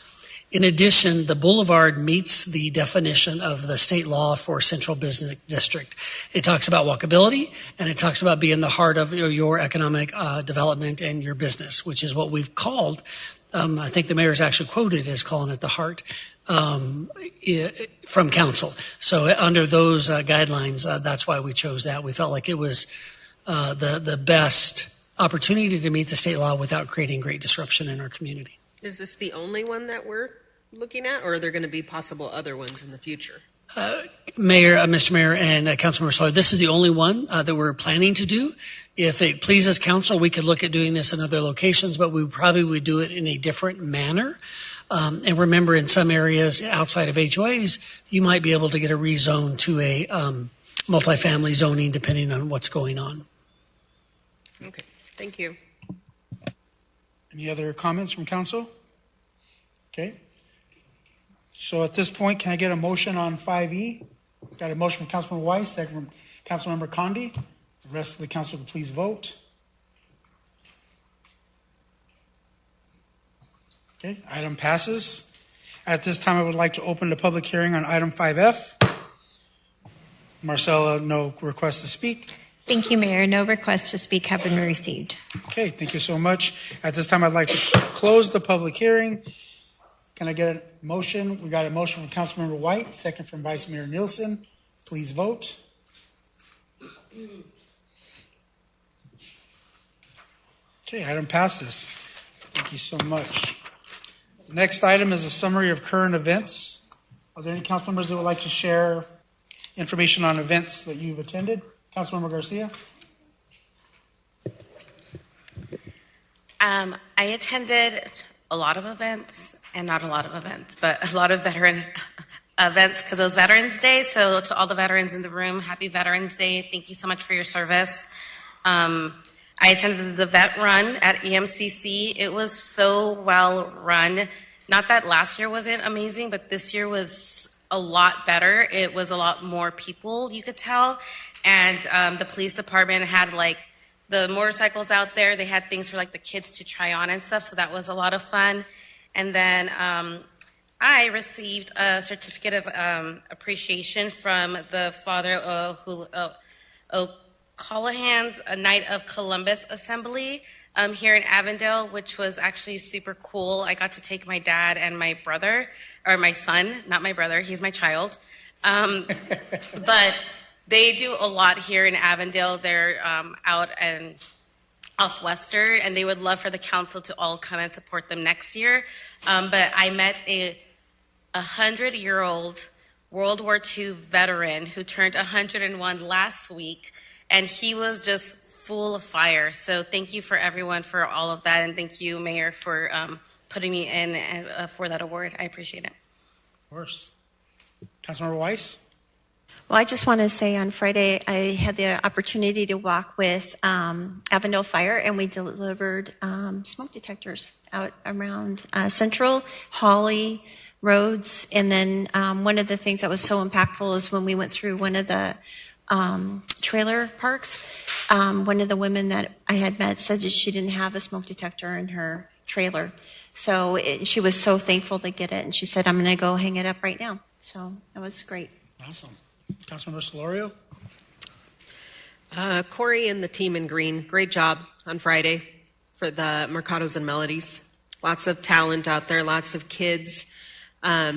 In addition, the boulevard meets the definition of the state law for central business district. It talks about walkability, and it talks about being the heart of your economic development and your business, which is what we've called, I think the mayor's actually quoted as calling it the heart from council. So under those guidelines, that's why we chose that. We felt like it was the best opportunity to meet the state law without creating great disruption in our community. Is this the only one that we're looking at, or are there going to be possible other ones in the future? Mayor, Mr. Mayor, and Councilmember Sawyer, this is the only one that we're planning to do. If it pleases council, we could look at doing this in other locations, but we probably would do it in a different manner. And remember, in some areas outside of HOAs, you might be able to get a rezone to a multifamily zoning depending on what's going on. Okay, thank you. Any other comments from council? Okay. So at this point, can I get a motion on 5E? Got a motion from Councilmember Weiss, second from Councilmember Condi. The rest of the council can please vote. Okay, item passes. At this time, I would like to open the public hearing on item 5F. Marcella, no request to speak. Thank you, Mayor. No requests to speak have been received. Okay, thank you so much. At this time, I'd like to close the public hearing. Can I get a motion? We got a motion from Councilmember White, second from Vice Mayor Nielsen. Please vote. Okay, item passes. Thank you so much. The next item is a summary of current events. Are there any council members that would like to share information on events that you've attended? Councilmember Garcia? I attended a lot of events, and not a lot of events, but a lot of veteran events because it was Veterans Day. So to all the veterans in the room, happy Veterans Day. Thank you so much for your service. I attended the vet run at EMCC. It was so well run. Not that last year wasn't amazing, but this year was a lot better. It was a lot more people, you could tell. And the police department had like the motorcycles out there. They had things for like the kids to try on and stuff. So that was a lot of fun. And then I received a certificate of appreciation from the Father O'Callahan's Knight of Columbus Assembly here in Avondale, which was actually super cool. I got to take my dad and my brother, or my son, not my brother, he's my child. But they do a lot here in Avondale. They're out and off Western, and they would love for the council to all come and support them next year. But I met a 100-year-old World War II veteran who turned 101 last week, and he was just full of fire. So thank you for everyone for all of that, and thank you, Mayor, for putting me in for that award. I appreciate it. Of course. Councilmember Weiss? Well, I just want to say on Friday, I had the opportunity to walk with Avondale Fire, and we delivered smoke detectors out around Central, Hawley, Rhodes. And then one of the things that was so impactful is when we went through one of the trailer parks, one of the women that I had met said that she didn't have a smoke detector in her trailer. So she was so thankful to get it, and she said, I'm going to go hang it up right now. So that was great. Awesome. Councilmember Solorio? Corey and the team in green, great job on Friday for the Mercados and Melodies. Lots of talent out there, lots of kids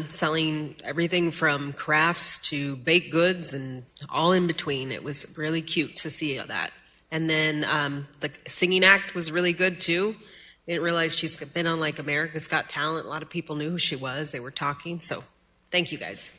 selling everything from crafts to baked goods and all in between. It was really cute to see that. And then the singing act was really good too. Didn't realize she's been on like America's Got Talent. A lot of people knew who she was. They were talking. So thank you guys.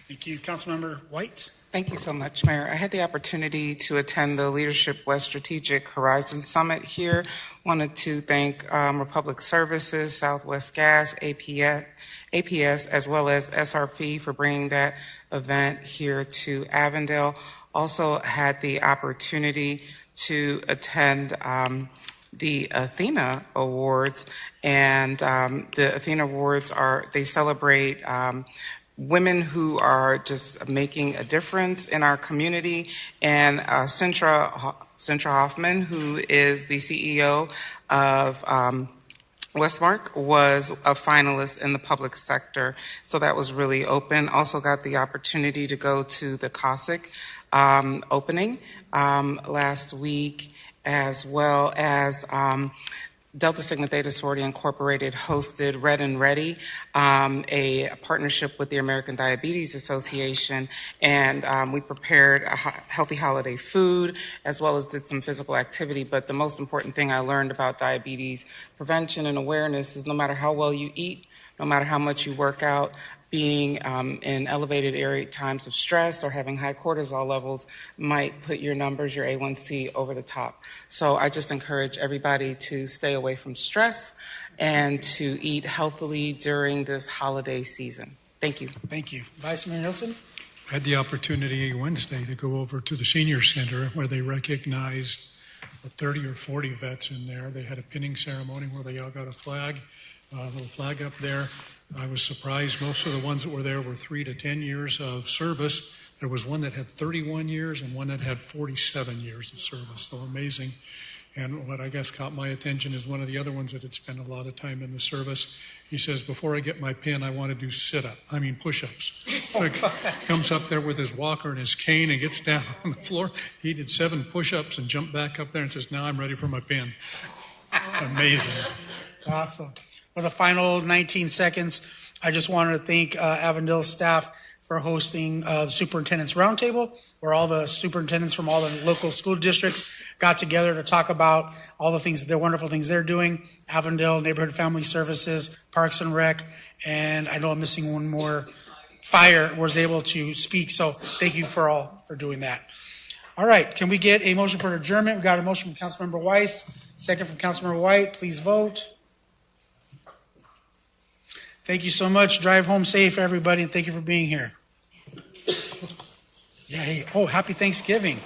Thank you. Councilmember White? Thank you so much, Mayor. I had the opportunity to attend the Leadership West Strategic Horizon Summit here. Wanted to thank Republic Services, Southwest Gas, APS, as well as SRP for bringing that event here to Avondale. Also had the opportunity to attend the Athena Awards, and the Athena Awards they celebrate women who are just making a difference in our community. And Centra Hoffman, who is the CEO of Westmark, was a finalist in the public sector. So that was really open. Also got the opportunity to go to the COSIC opening last week, as well as Delta Sigma Theta Sorority Incorporated hosted Red and Ready, a partnership with the American Diabetes Association, and we prepared a healthy holiday food as well as did some physical activity. But the most important thing I learned about diabetes prevention and awareness is no matter how well you eat, no matter how much you work out, being in elevated times of stress or having high cortisol levels might put your numbers, your A1C, over the top. So I just encourage everybody to stay away from stress and to eat healthily during this holiday season. Thank you. Thank you. Vice Mayor Nielsen? I had the opportunity Wednesday to go over to the Senior Center where they recognized 30 or 40 vets in there. They had a pinning ceremony where they all got a little flag up there. I was surprised. Most of the ones that were there were 3 to 10 years of service. There was one that had 31 years and one that had 47 years of service. So amazing. And what I guess caught my attention is one of the other ones that had spent a lot of time in the service. He says, before I get my pin, I want to do push-ups. So he comes up there with his walker and his cane and gets down on the floor. He did 7 push-ups and jumped back up there and says, now I'm ready for my pin. Amazing. Awesome. For the final 19 seconds, I just wanted to thank Avondale staff for hosting the Superintendent's Roundtable, where all the superintendents from all the local school districts got together to talk about all the things, the wonderful things they're doing. Avondale Neighborhood Family Services, Parks and Rec, and I know I'm missing one more. Fire was able to speak, so thank you for doing that. All right, can we get a motion for adjournment? We got a motion from Councilmember Weiss, second from Councilmember White. Please vote. Thank you so much. Drive home safe, everybody, and thank you for being here. Yeah. Hey, happy Thanksgiving.